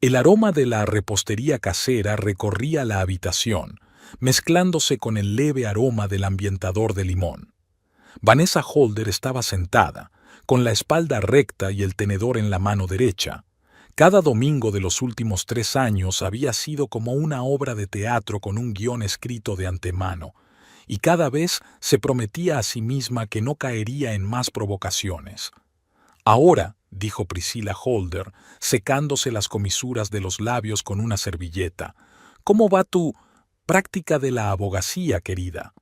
El aroma de la repostería casera recorría la habitación, mezclándose con el leve aroma del ambientador de limón. Vanessa Holder estaba sentada, con la espalda recta y el tenedor en la mano derecha. Cada domingo de los últimos 3 años había sido como una obra de teatro con un guión escrito de antemano, y cada vez se prometía a sí misma que no caería en más provocaciones. Ahora, dijo Priscilla Holder, secándose las comisuras de los labios con una servilleta, ¿cómo va tu práctica de la abogacía, querida?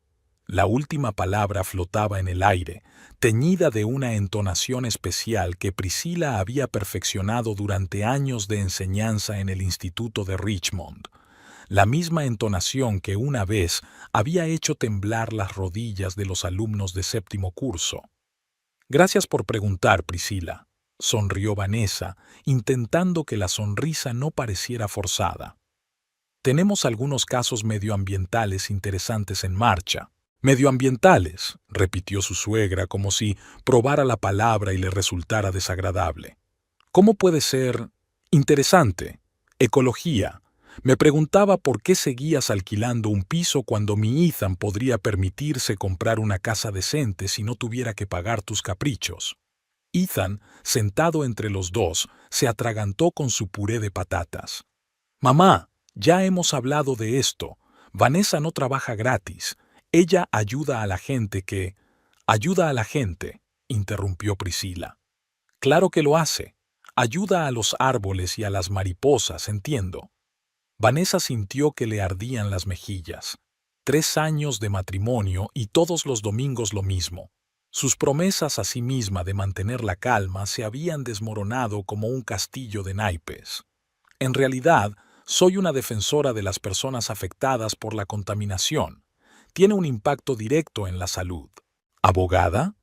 La última palabra flotaba en el aire, teñida de una entonación especial que Priscilla había perfeccionado durante años de enseñanza en el Instituto de Richmond. La misma entonación que una vez había hecho temblar las rodillas de los alumnos de 7º curso. Gracias por preguntar, Priscilla, sonrió Vanessa, intentando que la sonrisa no pareciera forzada. Tenemos algunos casos medioambientales interesantes en marcha. Medioambientales, repitió su suegra como si probara la palabra y le resultara desagradable. ¿Cómo puede ser interesante? Ecología. Me preguntaba por qué seguías alquilando un piso cuando mi Ethan podría permitirse comprar una casa decente si no tuviera que pagar tus caprichos. Ethan, sentado entre los dos, se atragantó con su puré de patatas. Mamá, ya hemos hablado de esto. Vanessa no trabaja gratis. Ella ayuda a la gente que... Ayuda a la gente, interrumpió Priscilla. Claro que lo hace. Ayuda a los árboles y a las mariposas, entiendo. Vanessa sintió que le ardían las mejillas. 3 años de matrimonio y todos los domingos lo mismo. Sus promesas a sí misma de mantener la calma se habían desmoronado como un castillo de naipes. En realidad, soy una defensora de las personas afectadas por la contaminación. Tiene un impacto directo en la salud. ¿Abogada?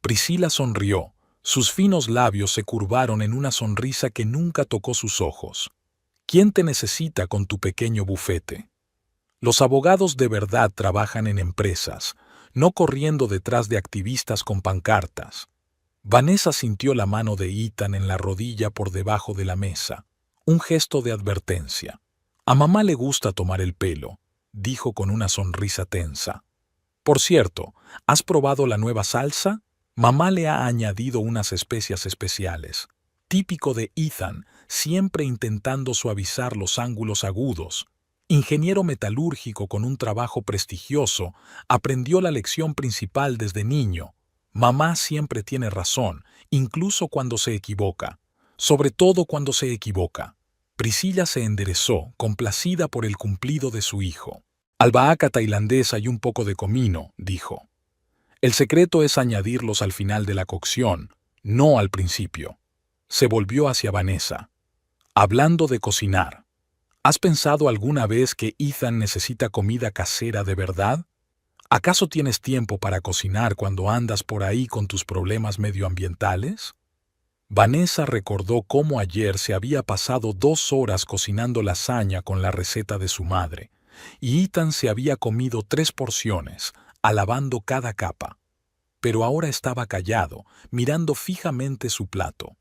Priscilla sonrió. Sus finos labios se curvaron en una sonrisa que nunca tocó sus ojos. ¿Quién te necesita con tu pequeño bufete? Los abogados de verdad trabajan en empresas, no corriendo detrás de activistas con pancartas. Vanessa sintió la mano de Ethan en la rodilla por debajo de la mesa. Un gesto de advertencia. A mamá le gusta tomar el pelo, dijo con una sonrisa tensa. Por cierto, ¿has probado la nueva salsa? Mamá le ha añadido unas especias especiales. Típico de Ethan, siempre intentando suavizar los ángulos agudos. Ingeniero metalúrgico con un trabajo prestigioso, aprendió la lección principal desde niño. Mamá siempre tiene razón, incluso cuando se equivoca. Sobre todo cuando se equivoca. Priscilla se enderezó, complacida por el cumplido de su hijo. Albahaca tailandesa y un poco de comino, dijo. El secreto es añadirlos al final de la cocción, no al principio. Se volvió hacia Vanessa. Hablando de cocinar, ¿has pensado alguna vez que Ethan necesita comida casera de verdad? ¿Acaso tienes tiempo para cocinar cuando andas por ahí con tus problemas medioambientales? Vanessa recordó cómo ayer se había pasado 2 horas cocinando lasaña con la receta de su madre, y Ethan se había comido 3 porciones, alabando cada capa. Pero ahora estaba callado, mirando fijamente su plato.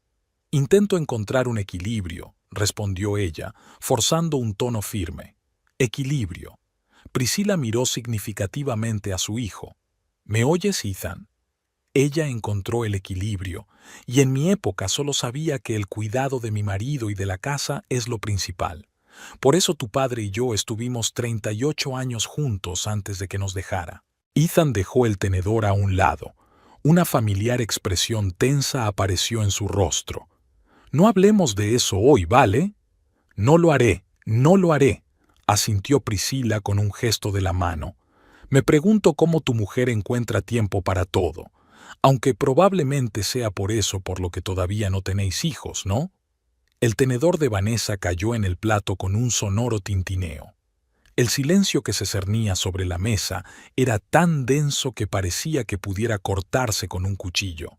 Intento encontrar un equilibrio, respondió ella, forzando un tono firme. Equilibrio. Priscilla miró significativamente a su hijo. ¿Me oyes, Ethan? Ella encontró el equilibrio, y en mi época solo sabía que el cuidado de mi marido y de la casa es lo principal. Por eso tu padre y yo estuvimos 38 años juntos antes de que nos dejara. Ethan dejó el tenedor a un lado. Una familiar expresión tensa apareció en su rostro. No hablemos de eso hoy, ¿vale? No lo haré, no lo haré, asintió Priscilla con un gesto de la mano. Me pregunto cómo tu mujer encuentra tiempo para todo, aunque probablemente sea por eso por lo que todavía no tenéis hijos, ¿no? El tenedor de Vanessa cayó en el plato con un sonoro tintineo. El silencio que se cernía sobre la mesa era tan denso que parecía que pudiera cortarse con un cuchillo.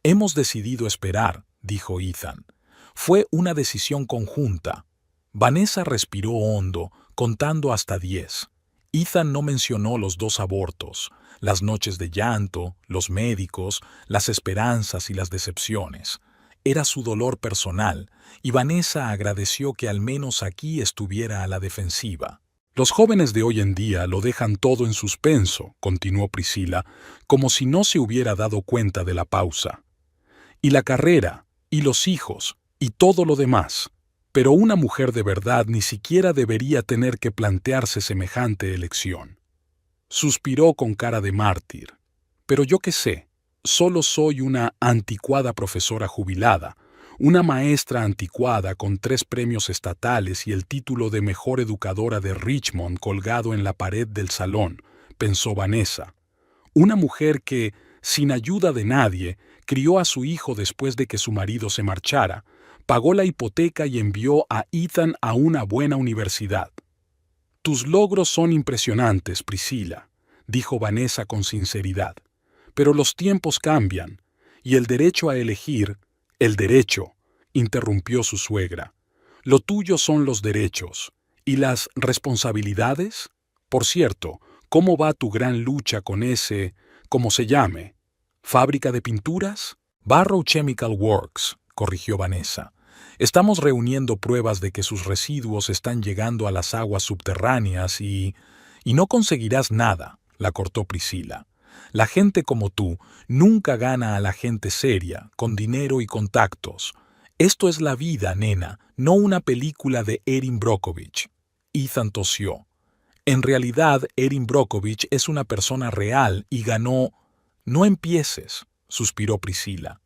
Hemos decidido esperar, dijo Ethan. Fue una decisión conjunta. Vanessa respiró hondo, contando hasta 10. Ethan no mencionó los 2 abortos, las noches de llanto, los médicos, las esperanzas y las decepciones. Era su dolor personal, y Vanessa agradeció que al menos aquí estuviera a la defensiva. Los jóvenes de hoy en día lo dejan todo en suspenso, continuó Priscila, como si no se hubiera dado cuenta de la pausa. Y la carrera, y los hijos, y todo lo demás. Pero una mujer de verdad ni siquiera debería tener que plantearse semejante elección. Suspiró con cara de mártir. Pero yo qué sé, solo soy una anticuada profesora jubilada, una maestra anticuada con 3 premios estatales y el título de mejor educadora de Richmond colgado en la pared del salón, pensó Vanessa. Una mujer que, sin ayuda de nadie, crió a su hijo después de que su marido se marchara, pagó la hipoteca y envió a Ethan a una buena universidad. Tus logros son impresionantes, Priscila, dijo Vanessa con sinceridad. Pero los tiempos cambian, y el derecho a elegir, el derecho, interrumpió su suegra. Lo tuyo son los derechos. ¿Y las responsabilidades? Por cierto, ¿cómo va tu gran lucha con ese, cómo se llame? ¿Fábrica de pinturas? Barrow Chemical Works, corrigió Vanessa. Estamos reuniendo pruebas de que sus residuos están llegando a las aguas subterráneas y no conseguirás nada, la cortó Priscila. La gente como tú nunca gana a la gente seria, con dinero y contactos. Esto es la vida, nena, no una película de Erin Brockovich. Ethan tosió. En realidad, Erin Brockovich es una persona real y ganó... No empieces, suspiró Priscila.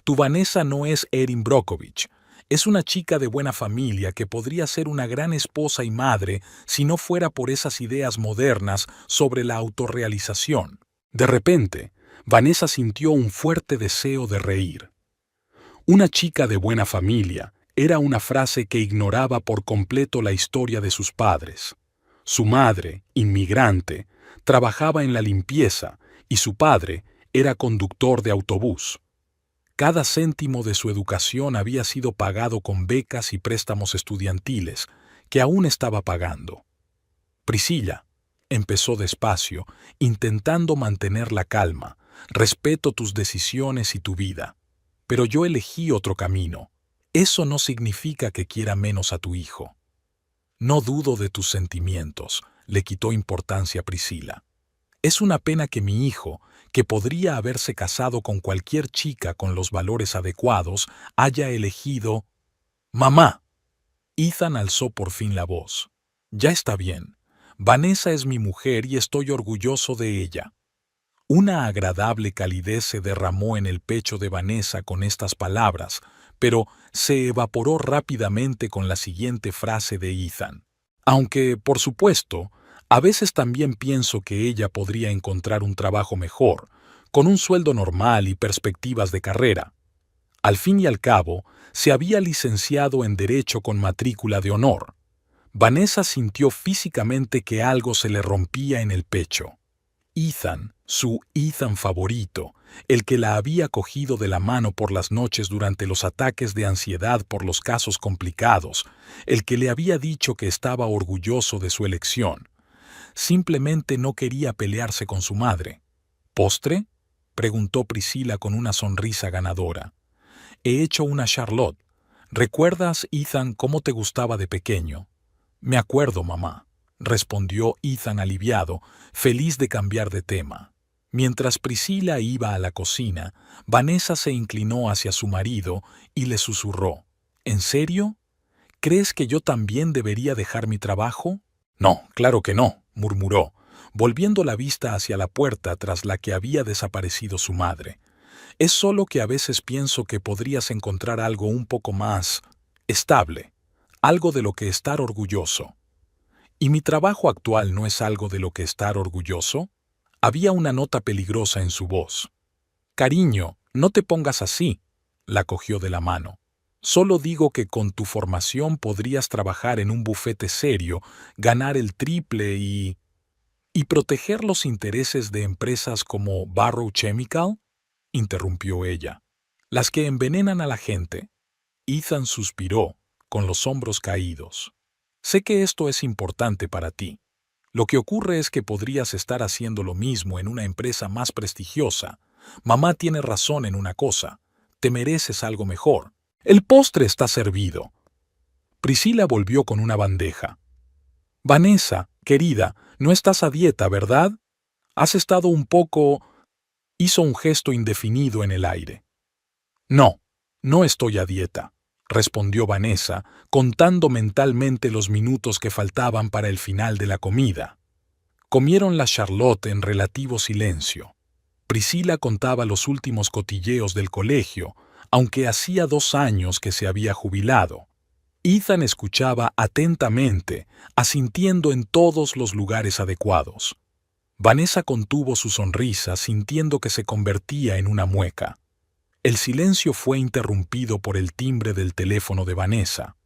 Tu Vanessa no es Erin Brockovich. Es una chica de buena familia que podría ser una gran esposa y madre si no fuera por esas ideas modernas sobre la autorrealización. De repente, Vanessa sintió un fuerte deseo de reír. Una chica de buena familia era una frase que ignoraba por completo la historia de sus padres. Su madre, inmigrante, trabajaba en la limpieza y su padre era conductor de autobús. Cada céntimo de su educación había sido pagado con becas y préstamos estudiantiles, que aún estaba pagando. Priscila, empezó despacio, intentando mantener la calma, respeto tus decisiones y tu vida. Pero yo elegí otro camino. Eso no significa que quiera menos a tu hijo. No dudo de tus sentimientos, le quitó importancia Priscila. Es una pena que mi hijo, que podría haberse casado con cualquier chica con los valores adecuados, haya elegido... ¡Mamá! Ethan alzó por fin la voz. Ya está bien. Vanessa es mi mujer y estoy orgulloso de ella. Una agradable calidez se derramó en el pecho de Vanessa con estas palabras, pero se evaporó rápidamente con la siguiente frase de Ethan. Aunque, por supuesto, a veces también pienso que ella podría encontrar un trabajo mejor, con un sueldo normal y perspectivas de carrera. Al fin y al cabo, se había licenciado en Derecho con matrícula de honor. Vanessa sintió físicamente que algo se le rompía en el pecho. Ethan, su Ethan favorito, el que la había cogido de la mano por las noches durante los ataques de ansiedad por los casos complicados, el que le había dicho que estaba orgulloso de su elección. Simplemente no quería pelearse con su madre. ¿Postre?, preguntó Priscila con una sonrisa ganadora. He hecho una Charlotte. ¿Recuerdas, Ethan, cómo te gustaba de pequeño? Me acuerdo, mamá, respondió Ethan aliviado, feliz de cambiar de tema. Mientras Priscila iba a la cocina, Vanessa se inclinó hacia su marido y le susurró. ¿En serio? ¿Crees que yo también debería dejar mi trabajo? No, claro que no, murmuró, volviendo la vista hacia la puerta tras la que había desaparecido su madre. Es solo que a veces pienso que podrías encontrar algo un poco más estable, algo de lo que estar orgulloso. ¿Y mi trabajo actual no es algo de lo que estar orgulloso? Había una nota peligrosa en su voz. Cariño, no te pongas así, la cogió de la mano. Solo digo que con tu formación podrías trabajar en un bufete serio, ganar el triple y proteger los intereses de empresas como Barrow Chemical, interrumpió ella. Las que envenenan a la gente. Ethan suspiró, con los hombros caídos. Sé que esto es importante para ti. Lo que ocurre es que podrías estar haciendo lo mismo en una empresa más prestigiosa. Mamá tiene razón en una cosa. Te mereces algo mejor. El postre está servido. Priscila volvió con una bandeja. Vanessa, querida, no estás a dieta, ¿verdad? Has estado un poco... Hizo un gesto indefinido en el aire. No, no estoy a dieta, respondió Vanessa, contando mentalmente los minutos que faltaban para el final de la comida. Comieron la Charlotte en relativo silencio. Priscila contaba los últimos cotilleos del colegio, aunque hacía 2 años que se había jubilado. Ethan escuchaba atentamente, asintiendo en todos los lugares adecuados. Vanessa contuvo su sonrisa, sintiendo que se convertía en una mueca. El silencio fue interrumpido por el timbre del teléfono de Vanessa.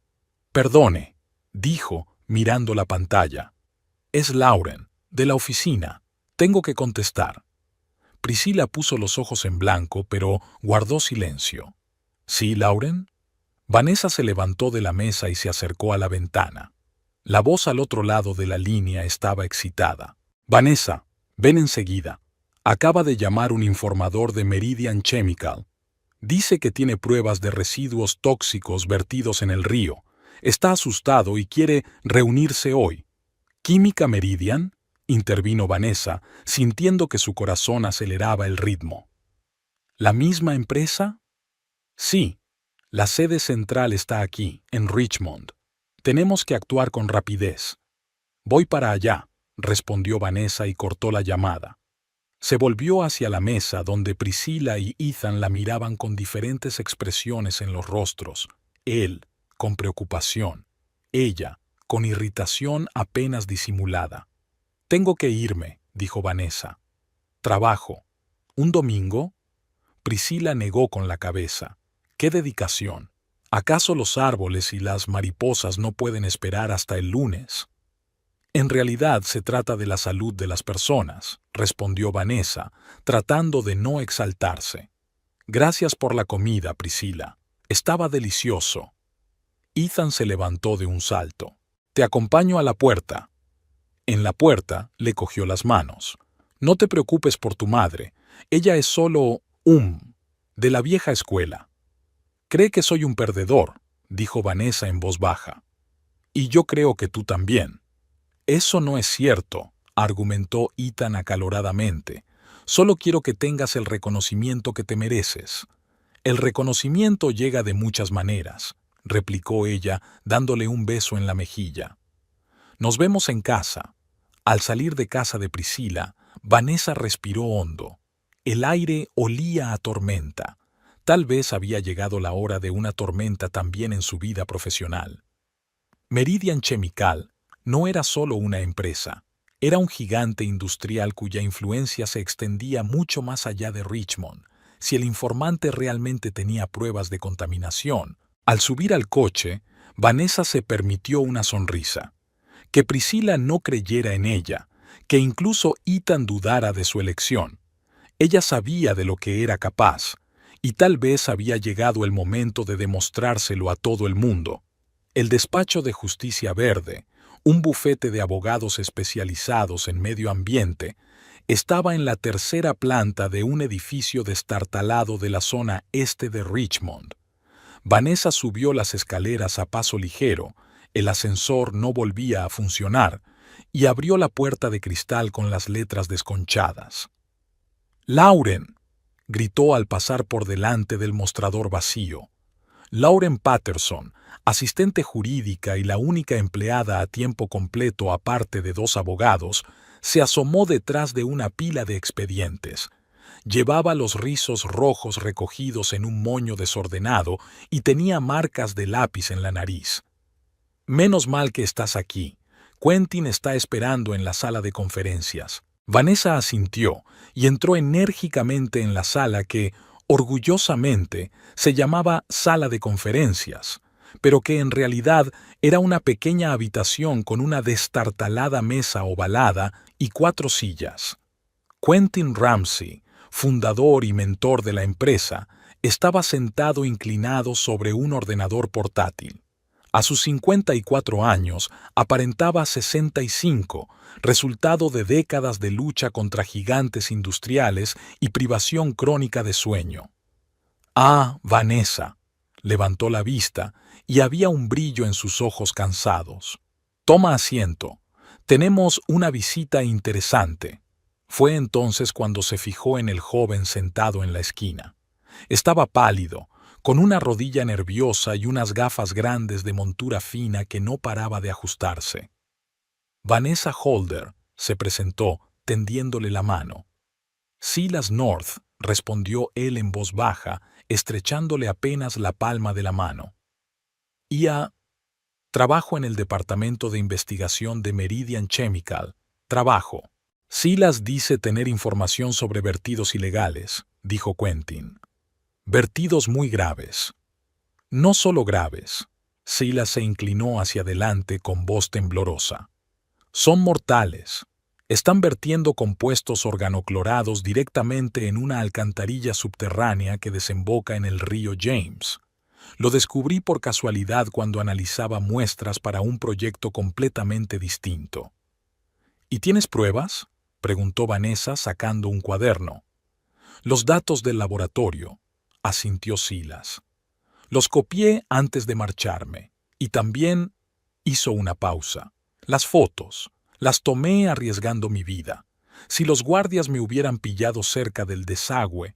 «Perdone», dijo, mirando la pantalla. «Es Lauren, de la oficina. Tengo que contestar». Priscila puso los ojos en blanco, pero guardó silencio. «¿Sí, Lauren?» Vanessa se levantó de la mesa y se acercó a la ventana. La voz al otro lado de la línea estaba excitada. «Vanessa, ven enseguida. Acaba de llamar un informador de Meridian Chemical. Dice que tiene pruebas de residuos tóxicos vertidos en el río. Está asustado y quiere reunirse hoy». «¿Química Meridian?», intervino Vanessa, sintiendo que su corazón aceleraba el ritmo. «¿La misma empresa?» «Sí. La sede central está aquí, en Richmond. Tenemos que actuar con rapidez». «Voy para allá», respondió Vanessa y cortó la llamada. Se volvió hacia la mesa donde Priscila y Ethan la miraban con diferentes expresiones en los rostros. Él, con preocupación. Ella, con irritación apenas disimulada. «Tengo que irme», dijo Vanessa. «¿Trabajo? ¿Un domingo?» Priscila negó con la cabeza. ¡Qué dedicación! ¿Acaso los árboles y las mariposas no pueden esperar hasta el lunes? «En realidad se trata de la salud de las personas», respondió Vanessa, tratando de no exaltarse. «Gracias por la comida, Priscila. Estaba delicioso». Ethan se levantó de un salto. «Te acompaño a la puerta». En la puerta le cogió las manos. «No te preocupes por tu madre. Ella es solo de la vieja escuela». «Cree que soy un perdedor», dijo Vanessa en voz baja. «Y yo creo que tú también». «Eso no es cierto», argumentó Ethan acaloradamente. «Solo quiero que tengas el reconocimiento que te mereces». «El reconocimiento llega de muchas maneras», replicó ella, dándole un beso en la mejilla. «Nos vemos en casa». Al salir de casa de Priscila, Vanessa respiró hondo. El aire olía a tormenta. Tal vez había llegado la hora de una tormenta también en su vida profesional. Meridian Chemical no era solo una empresa, era un gigante industrial cuya influencia se extendía mucho más allá de Richmond. Si el informante realmente tenía pruebas de contaminación, al subir al coche, Vanessa se permitió una sonrisa. Que Priscila no creyera en ella, que incluso Ethan dudara de su elección. Ella sabía de lo que era capaz, y tal vez había llegado el momento de demostrárselo a todo el mundo. El despacho de Justicia Verde, un bufete de abogados especializados en medio ambiente, estaba en la 3ª planta de un edificio destartalado de la zona este de Richmond. Vanessa subió las escaleras a paso ligero, el ascensor no volvía a funcionar, y abrió la puerta de cristal con las letras desconchadas. «¡Lauren!», gritó al pasar por delante del mostrador vacío. Lauren Patterson, asistente jurídica y la única empleada a tiempo completo aparte de 2 abogados, se asomó detrás de una pila de expedientes. Llevaba los rizos rojos recogidos en un moño desordenado y tenía marcas de lápiz en la nariz. «Menos mal que estás aquí. Quentin está esperando en la sala de conferencias». Vanessa asintió y entró enérgicamente en la sala que, orgullosamente, se llamaba sala de conferencias, pero que en realidad era una pequeña habitación con una destartalada mesa ovalada y 4 sillas. Quentin Ramsey, fundador y mentor de la empresa, estaba sentado inclinado sobre un ordenador portátil. A sus 54 años aparentaba 65, resultado de décadas de lucha contra gigantes industriales y privación crónica de sueño. Ah, Vanessa. Levantó la vista y había un brillo en sus ojos cansados. Toma asiento. Tenemos una visita interesante. Fue entonces cuando se fijó en el joven sentado en la esquina. Estaba pálido, con una rodilla nerviosa y unas gafas grandes de montura fina que no paraba de ajustarse. Vanessa Holder se presentó, tendiéndole la mano. Silas North, respondió él en voz baja, estrechándole apenas la palma de la mano. Trabajo en el Departamento de Investigación de Meridian Chemical. Trabajo. Silas dice tener información sobre vertidos ilegales, dijo Quentin. Vertidos muy graves. No solo graves. Silas se inclinó hacia adelante con voz temblorosa. Son mortales. Están vertiendo compuestos organoclorados directamente en una alcantarilla subterránea que desemboca en el río James. Lo descubrí por casualidad cuando analizaba muestras para un proyecto completamente distinto. ¿Y tienes pruebas?, preguntó Vanessa sacando un cuaderno. Los datos del laboratorio, asintió Silas. Los copié antes de marcharme, y también hizo una pausa. Las fotos. Las tomé arriesgando mi vida. Si los guardias me hubieran pillado cerca del desagüe,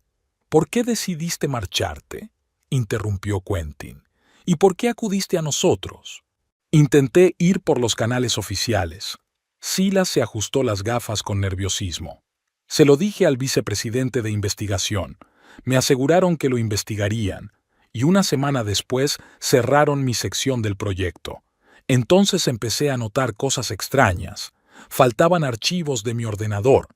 ¿por qué decidiste marcharte?, interrumpió Quentin. ¿Y por qué acudiste a nosotros? Intenté ir por los canales oficiales. Silas se ajustó las gafas con nerviosismo. Se lo dije al vicepresidente de investigación. Me aseguraron que lo investigarían, y una semana después cerraron mi sección del proyecto. Entonces empecé a notar cosas extrañas. Faltaban archivos de mi ordenador.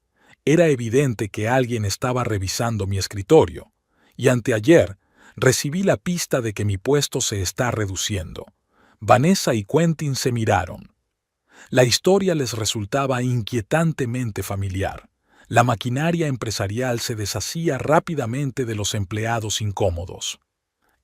Era evidente que alguien estaba revisando mi escritorio. Y anteayer recibí la pista de que mi puesto se está reduciendo. Vanessa y Quentin se miraron. La historia les resultaba inquietantemente familiar. La maquinaria empresarial se deshacía rápidamente de los empleados incómodos.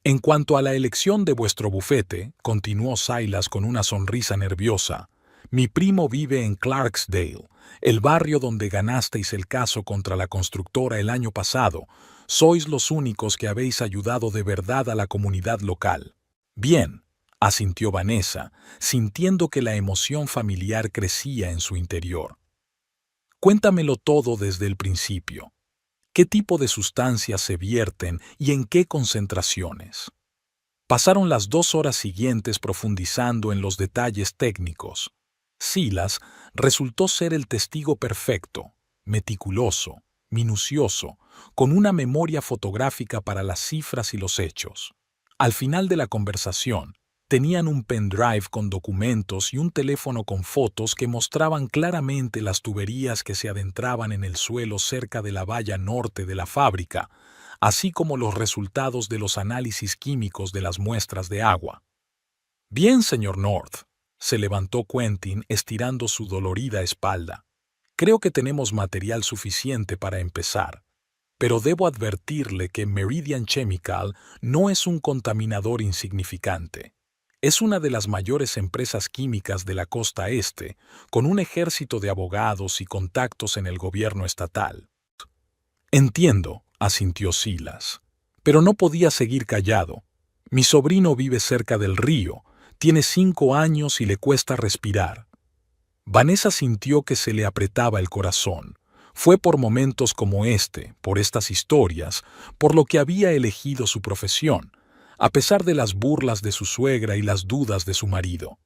En cuanto a la elección de vuestro bufete, continuó Silas con una sonrisa nerviosa, mi primo vive en Clarksdale, el barrio donde ganasteis el caso contra la constructora el año pasado. Sois los únicos que habéis ayudado de verdad a la comunidad local. Bien, asintió Vanessa, sintiendo que la emoción familiar crecía en su interior. Cuéntamelo todo desde el principio. ¿Qué tipo de sustancias se vierten y en qué concentraciones? Pasaron las 2 horas siguientes profundizando en los detalles técnicos. Silas resultó ser el testigo perfecto, meticuloso, minucioso, con una memoria fotográfica para las cifras y los hechos. Al final de la conversación, tenían un pendrive con documentos y un teléfono con fotos que mostraban claramente las tuberías que se adentraban en el suelo cerca de la valla norte de la fábrica, así como los resultados de los análisis químicos de las muestras de agua. Bien, señor North, se levantó Quentin estirando su dolorida espalda. Creo que tenemos material suficiente para empezar. Pero debo advertirle que Meridian Chemical no es un contaminador insignificante. Es una de las mayores empresas químicas de la costa este, con un ejército de abogados y contactos en el gobierno estatal. Entiendo, asintió Silas. Pero no podía seguir callado. Mi sobrino vive cerca del río, tiene 5 años y le cuesta respirar. Vanessa sintió que se le apretaba el corazón. Fue por momentos como este, por estas historias, por lo que había elegido su profesión, a pesar de las burlas de su suegra y las dudas de su marido.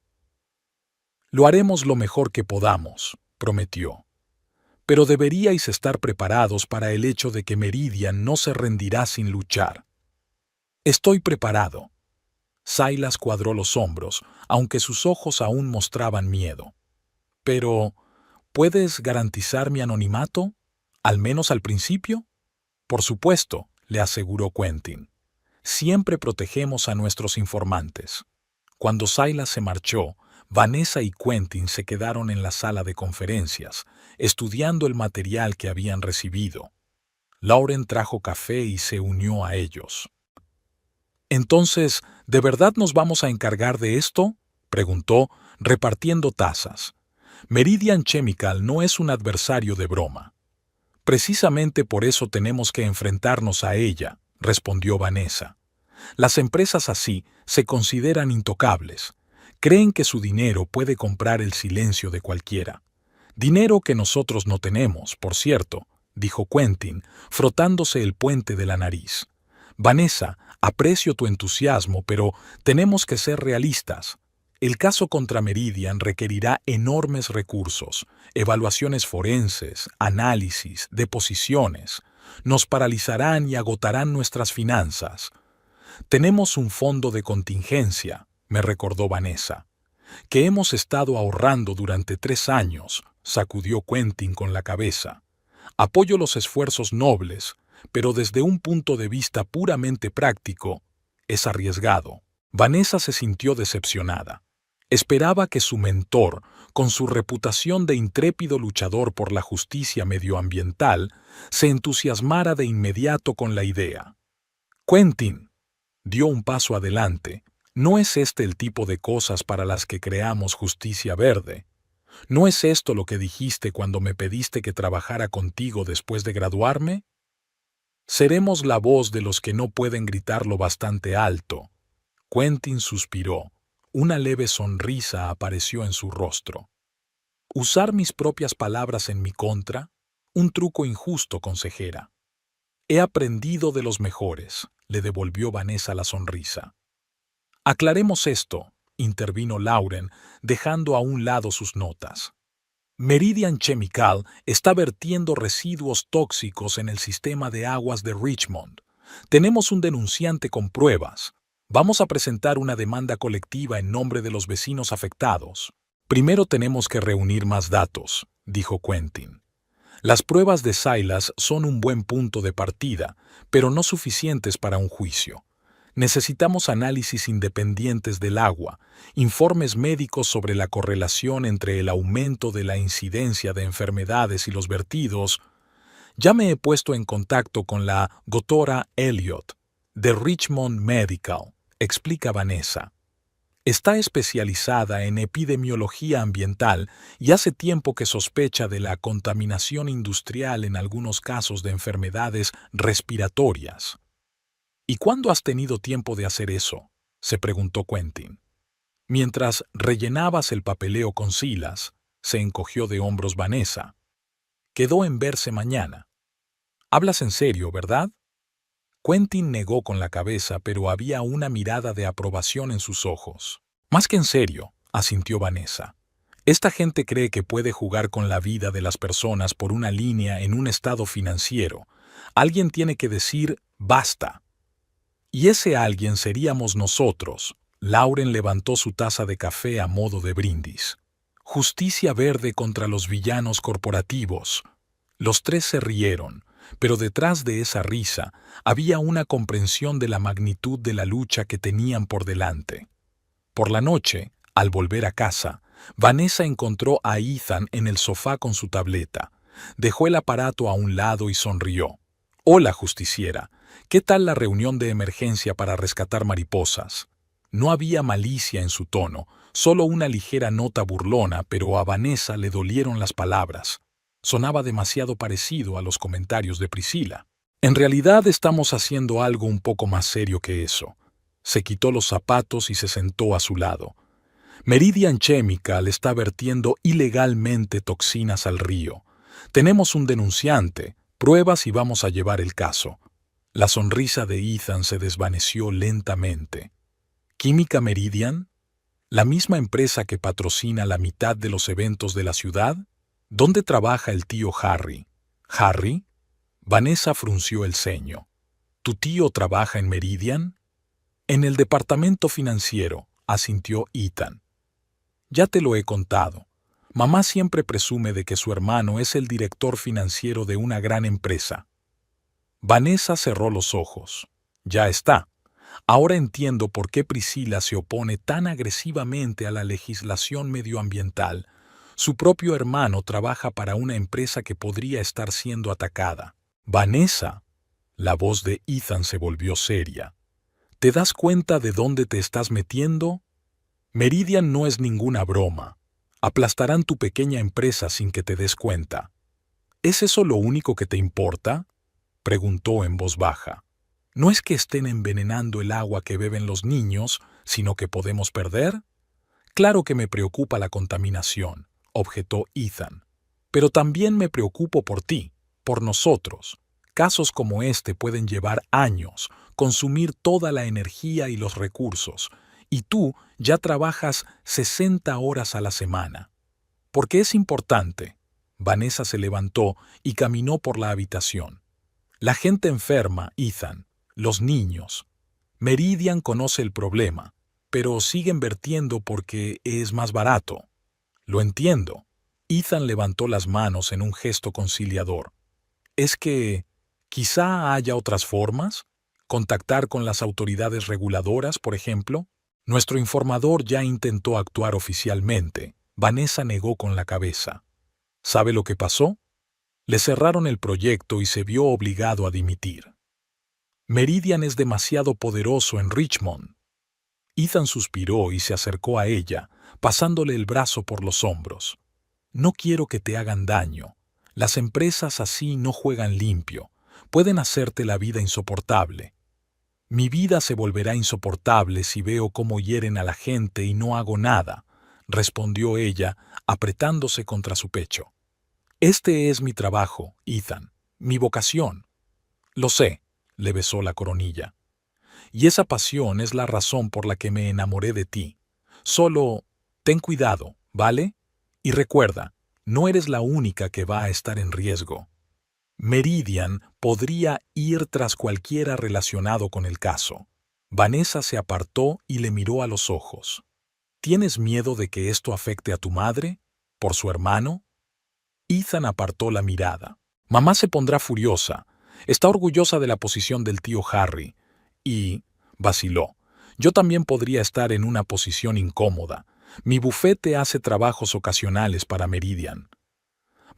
Lo haremos lo mejor que podamos, prometió. Pero deberíais estar preparados para el hecho de que Meridian no se rendirá sin luchar. Estoy preparado. Silas cuadró los hombros, aunque sus ojos aún mostraban miedo. Pero, ¿puedes garantizar mi anonimato? ¿Al menos al principio? Por supuesto, le aseguró Quentin. Siempre protegemos a nuestros informantes. Cuando Silas se marchó, Vanessa y Quentin se quedaron en la sala de conferencias, estudiando el material que habían recibido. Lauren trajo café y se unió a ellos. Entonces, ¿de verdad nos vamos a encargar de esto?, preguntó, repartiendo tazas. Meridian Chemical no es un adversario de broma. Precisamente por eso tenemos que enfrentarnos a ella, respondió Vanessa. Las empresas así se consideran intocables. Creen que su dinero puede comprar el silencio de cualquiera. Dinero que nosotros no tenemos, por cierto, dijo Quentin, frotándose el puente de la nariz. Vanessa, aprecio tu entusiasmo, pero tenemos que ser realistas. El caso contra Meridian requerirá enormes recursos, evaluaciones forenses, análisis, deposiciones. Nos paralizarán y agotarán nuestras finanzas. Tenemos un fondo de contingencia, me recordó Vanessa, que hemos estado ahorrando durante 3 años, sacudió Quentin con la cabeza. Apoyo los esfuerzos nobles, pero desde un punto de vista puramente práctico, es arriesgado. Vanessa se sintió decepcionada. Esperaba que su mentor, con su reputación de intrépido luchador por la justicia medioambiental, se entusiasmara de inmediato con la idea. Quentin dio un paso adelante. No es este el tipo de cosas para las que creamos justicia verde. ¿No es esto lo que dijiste cuando me pediste que trabajara contigo después de graduarme? Seremos la voz de los que no pueden gritarlo bastante alto. Quentin suspiró. Una leve sonrisa apareció en su rostro. ¿Usar mis propias palabras en mi contra? Un truco injusto, consejera. He aprendido de los mejores, le devolvió Vanessa la sonrisa. Aclaremos esto, intervino Lauren, dejando a un lado sus notas. Meridian Chemical está vertiendo residuos tóxicos en el sistema de aguas de Richmond. Tenemos un denunciante con pruebas. Vamos a presentar una demanda colectiva en nombre de los vecinos afectados. Primero tenemos que reunir más datos, dijo Quentin. Las pruebas de Silas son un buen punto de partida, pero no suficientes para un juicio. Necesitamos análisis independientes del agua, informes médicos sobre la correlación entre el aumento de la incidencia de enfermedades y los vertidos. Ya me he puesto en contacto con la doctora Elliot, de Richmond Medical, explica Vanessa. Está especializada en epidemiología ambiental y hace tiempo que sospecha de la contaminación industrial en algunos casos de enfermedades respiratorias. ¿Y cuándo has tenido tiempo de hacer eso?, se preguntó Quentin. Mientras rellenabas el papeleo con Silas, se encogió de hombros Vanessa. Quedó en verse mañana. ¿Hablas en serio, verdad? Quentin negó con la cabeza, pero había una mirada de aprobación en sus ojos. Más que en serio, asintió Vanessa. Esta gente cree que puede jugar con la vida de las personas por una línea en un estado financiero. Alguien tiene que decir basta. Y ese alguien seríamos nosotros. Lauren levantó su taza de café a modo de brindis. Justicia verde contra los villanos corporativos. Los tres se rieron, pero detrás de esa risa había una comprensión de la magnitud de la lucha que tenían por delante. Por la noche, al volver a casa, Vanessa encontró a Ethan en el sofá con su tableta. Dejó el aparato a un lado y sonrió. «Hola, justiciera. ¿Qué tal la reunión de emergencia para rescatar mariposas?» No había malicia en su tono, solo una ligera nota burlona, pero a Vanessa le dolieron las palabras. Sonaba demasiado parecido a los comentarios de Priscila. En realidad estamos haciendo algo un poco más serio que eso. Se quitó los zapatos y se sentó a su lado. Meridian Chemical está vertiendo ilegalmente toxinas al río. Tenemos un denunciante, pruebas y vamos a llevar el caso. La sonrisa de Ethan se desvaneció lentamente. ¿Química Meridian? ¿La misma empresa que patrocina la mitad de los eventos de la ciudad? ¿Dónde trabaja el tío Harry? ¿Harry? Vanessa frunció el ceño. ¿Tu tío trabaja en Meridian? En el departamento financiero, asintió Ethan. Ya te lo he contado. Mamá siempre presume de que su hermano es el director financiero de una gran empresa. Vanessa cerró los ojos. Ya está. Ahora entiendo por qué Priscila se opone tan agresivamente a la legislación medioambiental. Su propio hermano trabaja para una empresa que podría estar siendo atacada. Vanessa, la voz de Ethan se volvió seria. ¿Te das cuenta de dónde te estás metiendo? Meridian no es ninguna broma. Aplastarán tu pequeña empresa sin que te des cuenta. ¿Es eso lo único que te importa?, preguntó en voz baja. No es que estén envenenando el agua que beben los niños, sino que podemos perder. Claro que me preocupa la contaminación, objetó Ethan. Pero también me preocupo por ti, por nosotros. Casos como este pueden llevar años, consumir toda la energía y los recursos, y tú ya trabajas 60 horas a la semana. ¿Por qué es importante? Vanessa se levantó y caminó por la habitación. La gente enferma, Ethan, los niños. Meridian conoce el problema, pero siguen vertiendo porque es más barato. Lo entiendo. Ethan levantó las manos en un gesto conciliador. ¿Es que quizá haya otras formas? ¿Contactar con las autoridades reguladoras, por ejemplo? Nuestro informador ya intentó actuar oficialmente. Vanessa negó con la cabeza. ¿Sabe lo que pasó? Le cerraron el proyecto y se vio obligado a dimitir. Meridian es demasiado poderoso en Richmond. Ethan suspiró y se acercó a ella, pasándole el brazo por los hombros. No quiero que te hagan daño. Las empresas así no juegan limpio. Pueden hacerte la vida insoportable. Mi vida se volverá insoportable si veo cómo hieren a la gente y no hago nada, respondió ella, apretándose contra su pecho. Este es mi trabajo, Ethan, mi vocación. Lo sé, le besó la coronilla. Y esa pasión es la razón por la que me enamoré de ti. Solo ten cuidado, ¿vale? Y recuerda, no eres la única que va a estar en riesgo. Meridian podría ir tras cualquiera relacionado con el caso. Vanessa se apartó y le miró a los ojos. ¿Tienes miedo de que esto afecte a tu madre? ¿Por su hermano? Ethan apartó la mirada. Mamá se pondrá furiosa. Está orgullosa de la posición del tío Harry. Y vaciló. Yo también podría estar en una posición incómoda. Mi bufete hace trabajos ocasionales para Meridian.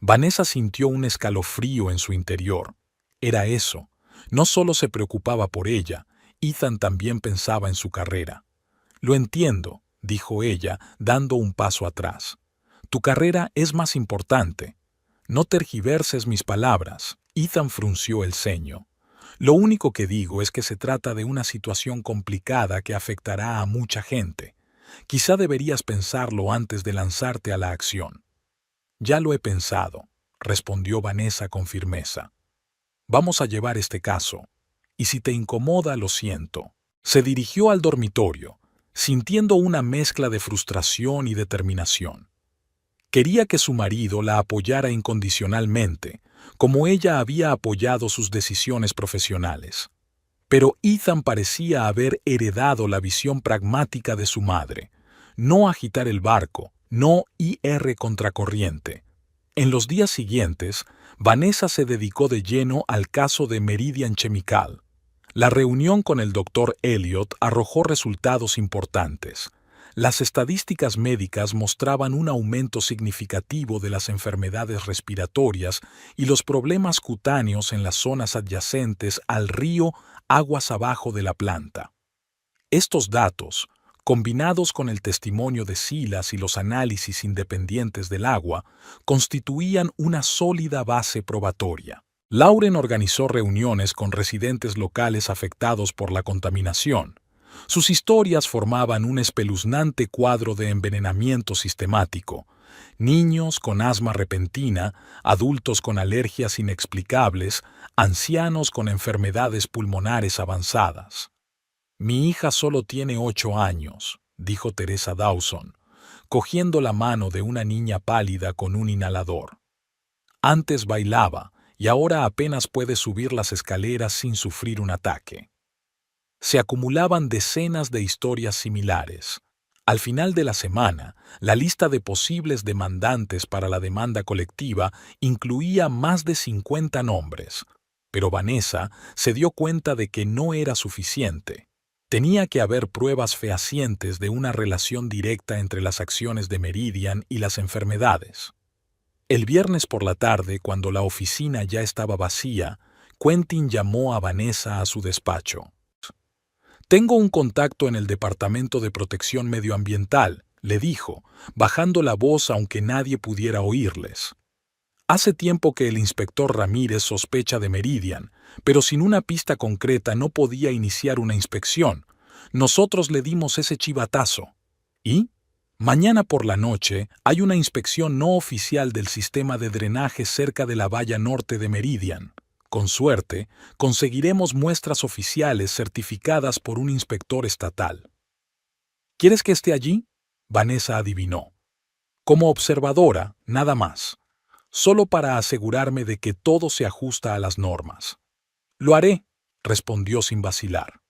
Vanessa sintió un escalofrío en su interior. Era eso. No solo se preocupaba por ella, Ethan también pensaba en su carrera. Lo entiendo, dijo ella, dando un paso atrás. Tu carrera es más importante. No tergiverses mis palabras. Ethan frunció el ceño. Lo único que digo es que se trata de una situación complicada que afectará a mucha gente. Quizá deberías pensarlo antes de lanzarte a la acción. Ya lo he pensado, respondió Vanessa con firmeza. Vamos a llevar este caso. Y si te incomoda, lo siento. Se dirigió al dormitorio, sintiendo una mezcla de frustración y determinación. Quería que su marido la apoyara incondicionalmente, como ella había apoyado sus decisiones profesionales. Pero Ethan parecía haber heredado la visión pragmática de su madre. No agitar el barco, no ir contracorriente. En los días siguientes, Vanessa se dedicó de lleno al caso de Meridian Chemical. La reunión con el Dr. Elliot arrojó resultados importantes. Las estadísticas médicas mostraban un aumento significativo de las enfermedades respiratorias y los problemas cutáneos en las zonas adyacentes al río aguas abajo de la planta. Estos datos, combinados con el testimonio de Silas y los análisis independientes del agua, constituían una sólida base probatoria. Lauren organizó reuniones con residentes locales afectados por la contaminación. Sus historias formaban un espeluznante cuadro de envenenamiento sistemático. Niños con asma repentina, adultos con alergias inexplicables, ancianos con enfermedades pulmonares avanzadas. Mi hija solo tiene 8 años, dijo Teresa Dawson, cogiendo la mano de una niña pálida con un inhalador. Antes bailaba y ahora apenas puede subir las escaleras sin sufrir un ataque. Se acumulaban decenas de historias similares. Al final de la semana, la lista de posibles demandantes para la demanda colectiva incluía más de 50 nombres, pero Vanessa se dio cuenta de que no era suficiente. Tenía que haber pruebas fehacientes de una relación directa entre las acciones de Meridian y las enfermedades. El viernes por la tarde, cuando la oficina ya estaba vacía, Quentin llamó a Vanessa a su despacho. «Tengo un contacto en el Departamento de Protección Medioambiental», le dijo, bajando la voz aunque nadie pudiera oírles. Hace tiempo que el inspector Ramírez sospecha de Meridian, pero sin una pista concreta no podía iniciar una inspección. Nosotros le dimos ese chivatazo. ¿Y? Mañana por la noche hay una inspección no oficial del sistema de drenaje cerca de la valla norte de Meridian. Con suerte, conseguiremos muestras oficiales certificadas por un inspector estatal. ¿Quieres que esté allí? Vanessa adivinó. Como observadora, nada más. Solo para asegurarme de que todo se ajusta a las normas. Lo haré, respondió sin vacilar.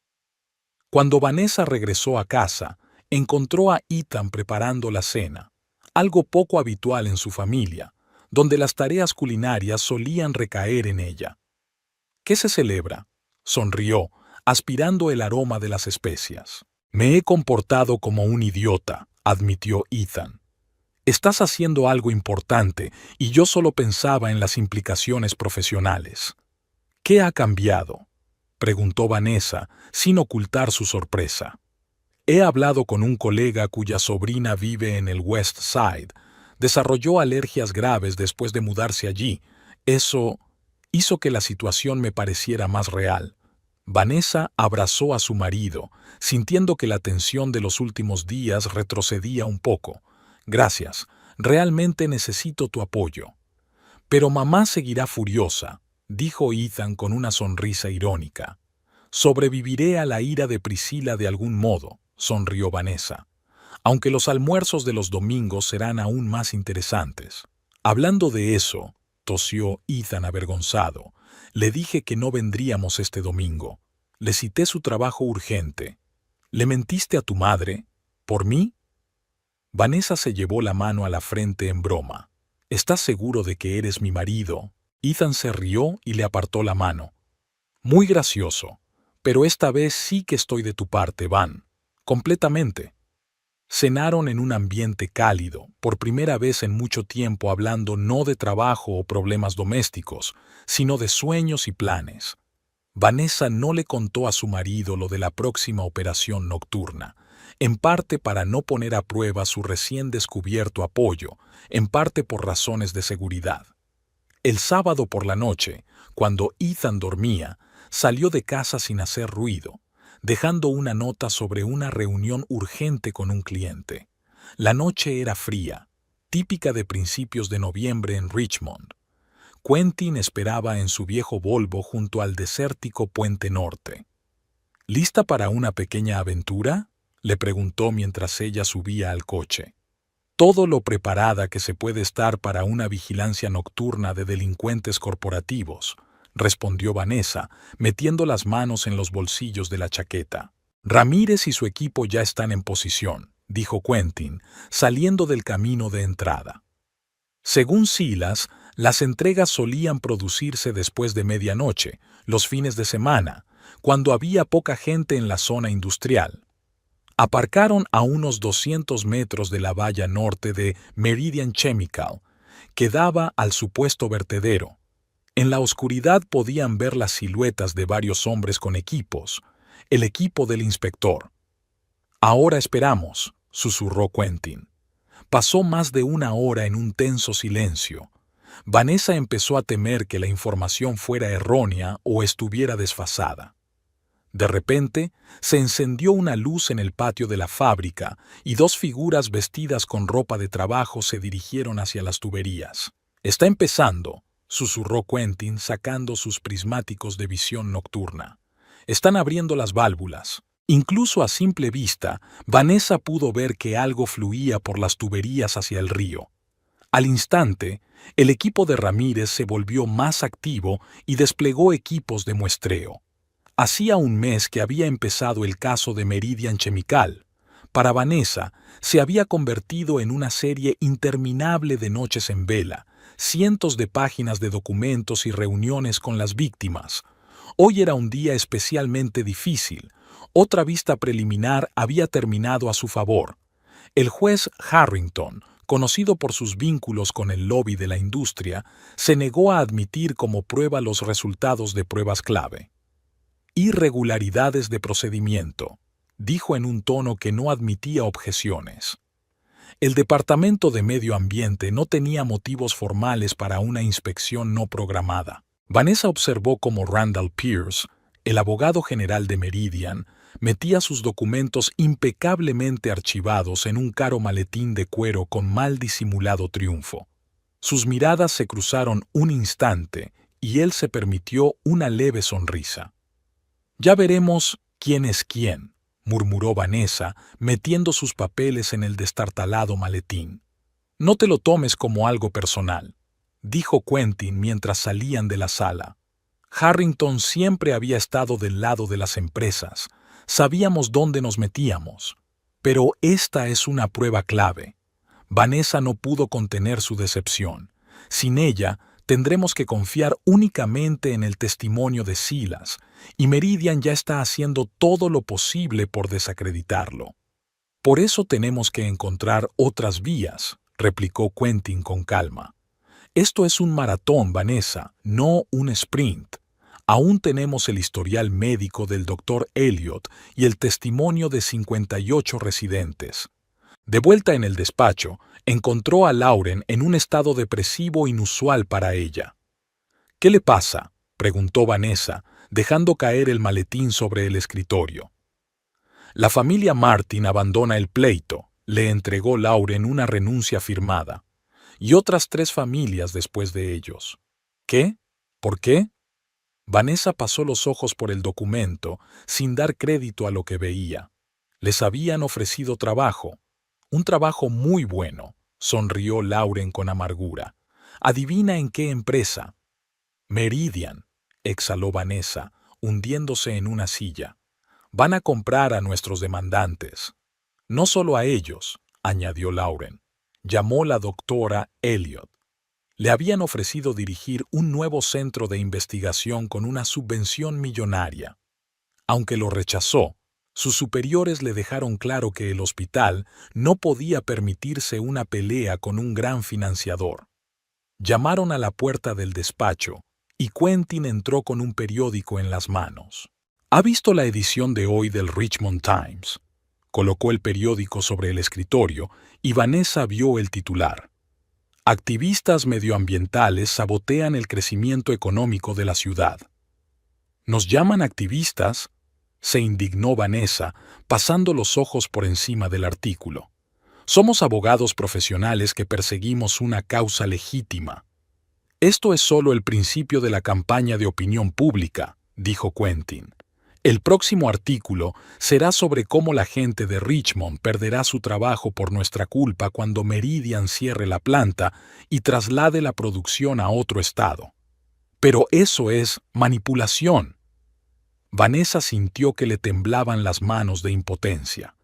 Cuando Vanessa regresó a casa, encontró a Ethan preparando la cena, algo poco habitual en su familia, donde las tareas culinarias solían recaer en ella. ¿Qué se celebra? Sonrió, aspirando el aroma de las especias. Me he comportado como un idiota, admitió Ethan. Estás haciendo algo importante y yo solo pensaba en las implicaciones profesionales. ¿Qué ha cambiado?, preguntó Vanessa, sin ocultar su sorpresa. He hablado con un colega cuya sobrina vive en el West Side. Desarrolló alergias graves después de mudarse allí. Eso hizo que la situación me pareciera más real. Vanessa abrazó a su marido, sintiendo que la tensión de los últimos días retrocedía un poco. Gracias, realmente necesito tu apoyo. Pero mamá seguirá furiosa, dijo Ethan con una sonrisa irónica. Sobreviviré a la ira de Priscila de algún modo, sonrió Vanessa, aunque los almuerzos de los domingos serán aún más interesantes. Hablando de eso, tosió Ethan avergonzado, le dije que no vendríamos este domingo. Le cité su trabajo urgente. ¿Le mentiste a tu madre? ¿Por mí? Vanessa se llevó la mano a la frente en broma. ¿Estás seguro de que eres mi marido? Ethan se rió y le apartó la mano. Muy gracioso, pero esta vez sí que estoy de tu parte, Van. Completamente. Cenaron en un ambiente cálido, por primera vez en mucho tiempo hablando no de trabajo o problemas domésticos, sino de sueños y planes. Vanessa no le contó a su marido lo de la próxima operación nocturna, en parte para no poner a prueba su recién descubierto apoyo, en parte por razones de seguridad. El sábado por la noche, cuando Ethan dormía, salió de casa sin hacer ruido, dejando una nota sobre una reunión urgente con un cliente. La noche era fría, típica de principios de noviembre en Richmond. Quentin esperaba en su viejo Volvo junto al desértico Puente Norte. ¿Lista para una pequeña aventura?, le preguntó mientras ella subía al coche. Todo lo preparada que se puede estar para una vigilancia nocturna de delincuentes corporativos, respondió Vanessa, metiendo las manos en los bolsillos de la chaqueta. Ramírez y su equipo ya están en posición, dijo Quentin, saliendo del camino de entrada. Según Silas, las entregas solían producirse después de medianoche, los fines de semana, cuando había poca gente en la zona industrial. Aparcaron a unos 200 metros de la valla norte de Meridian Chemical, que daba al supuesto vertedero. En la oscuridad podían ver las siluetas de varios hombres con equipos, el equipo del inspector. Ahora esperamos, susurró Quentin. Pasó más de una hora en un tenso silencio. Vanessa empezó a temer que la información fuera errónea o estuviera desfasada. De repente, se encendió una luz en el patio de la fábrica y dos figuras vestidas con ropa de trabajo se dirigieron hacia las tuberías. «Está empezando», susurró Quentin sacando sus prismáticos de visión nocturna. «Están abriendo las válvulas». Incluso a simple vista, Vanessa pudo ver que algo fluía por las tuberías hacia el río. Al instante, el equipo de Ramírez se volvió más activo y desplegó equipos de muestreo. Hacía un mes que había empezado el caso de Meridian Chemical. Para Vanessa, se había convertido en una serie interminable de noches en vela, cientos de páginas de documentos y reuniones con las víctimas. Hoy era un día especialmente difícil. Otra vista preliminar había terminado a su favor. El juez Harrington, conocido por sus vínculos con el lobby de la industria, se negó a admitir como prueba los resultados de pruebas clave. Irregularidades de procedimiento, dijo en un tono que no admitía objeciones. El Departamento de Medio Ambiente no tenía motivos formales para una inspección no programada. Vanessa observó cómo Randall Pierce, el abogado general de Meridian, metía sus documentos impecablemente archivados en un caro maletín de cuero con mal disimulado triunfo. Sus miradas se cruzaron un instante y él se permitió una leve sonrisa. «Ya veremos quién es quién», murmuró Vanessa, metiendo sus papeles en el destartalado maletín. «No te lo tomes como algo personal», dijo Quentin mientras salían de la sala. Harrington siempre había estado del lado de las empresas. Sabíamos dónde nos metíamos. Pero esta es una prueba clave. Vanessa no pudo contener su decepción. Sin ella, tendremos que confiar únicamente en el testimonio de Silas, y Meridian ya está haciendo todo lo posible por desacreditarlo. «Por eso tenemos que encontrar otras vías», replicó Quentin con calma. «Esto es un maratón, Vanessa, no un sprint. Aún tenemos el historial médico del Dr. Elliot y el testimonio de 58 residentes». De vuelta en el despacho, encontró a Lauren en un estado depresivo inusual para ella. «¿Qué le pasa?», preguntó Vanessa, dejando caer el maletín sobre el escritorio. «La familia Martin abandona el pleito», le entregó Lauren una renuncia firmada. «Y otras 3 familias después de ellos». «¿Qué? ¿Por qué?». Vanessa pasó los ojos por el documento, sin dar crédito a lo que veía. Les habían ofrecido trabajo. «Un trabajo muy bueno», sonrió Lauren con amargura. «¿Adivina en qué empresa?». «Meridian», exhaló Vanessa, hundiéndose en una silla. «Van a comprar a nuestros demandantes». «No solo a ellos», añadió Lauren. Llamó la doctora Elliot. Le habían ofrecido dirigir un nuevo centro de investigación con una subvención millonaria. Aunque lo rechazó, sus superiores le dejaron claro que el hospital no podía permitirse una pelea con un gran financiador. Llamaron a la puerta del despacho y Quentin entró con un periódico en las manos. «¿Ha visto la edición de hoy del Richmond Times?». Colocó el periódico sobre el escritorio y Vanessa vio el titular. «Activistas medioambientales sabotean el crecimiento económico de la ciudad». «¿Nos llaman activistas?», se indignó Vanessa, pasando los ojos por encima del artículo. «Somos abogados profesionales que perseguimos una causa legítima». «Esto es solo el principio de la campaña de opinión pública», dijo Quentin. «El próximo artículo será sobre cómo la gente de Richmond perderá su trabajo por nuestra culpa cuando Meridian cierre la planta y traslade la producción a otro estado». «Pero eso es manipulación». Vanessa sintió que le temblaban las manos de impotencia.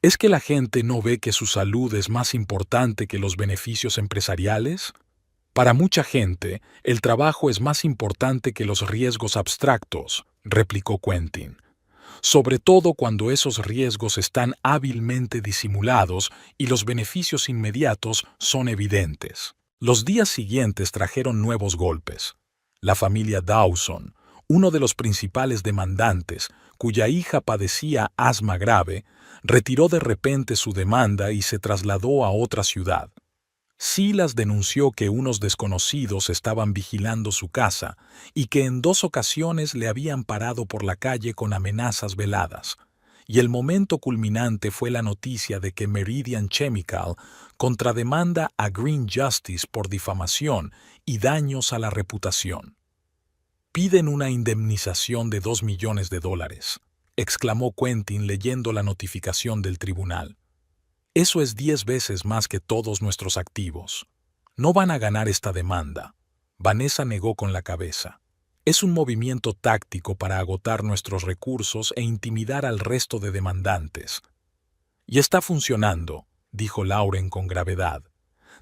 ¿Es que la gente no ve que su salud es más importante que los beneficios empresariales? Para mucha gente, el trabajo es más importante que los riesgos abstractos, replicó Quentin. Sobre todo cuando esos riesgos están hábilmente disimulados y los beneficios inmediatos son evidentes. Los días siguientes trajeron nuevos golpes. La familia Dawson, uno de los principales demandantes, cuya hija padecía asma grave, retiró de repente su demanda y se trasladó a otra ciudad. Silas denunció que unos desconocidos estaban vigilando su casa y que en 2 ocasiones le habían parado por la calle con amenazas veladas. Y el momento culminante fue la noticia de que Meridian Chemical contrademanda a Green Justice por difamación y daños a la reputación. «Piden una indemnización de $2 millones», exclamó Quentin leyendo la notificación del tribunal. «Eso es 10 veces más que todos nuestros activos. No van a ganar esta demanda». Vanessa negó con la cabeza. «Es un movimiento táctico para agotar nuestros recursos e intimidar al resto de demandantes». «Y está funcionando», dijo Lauren con gravedad.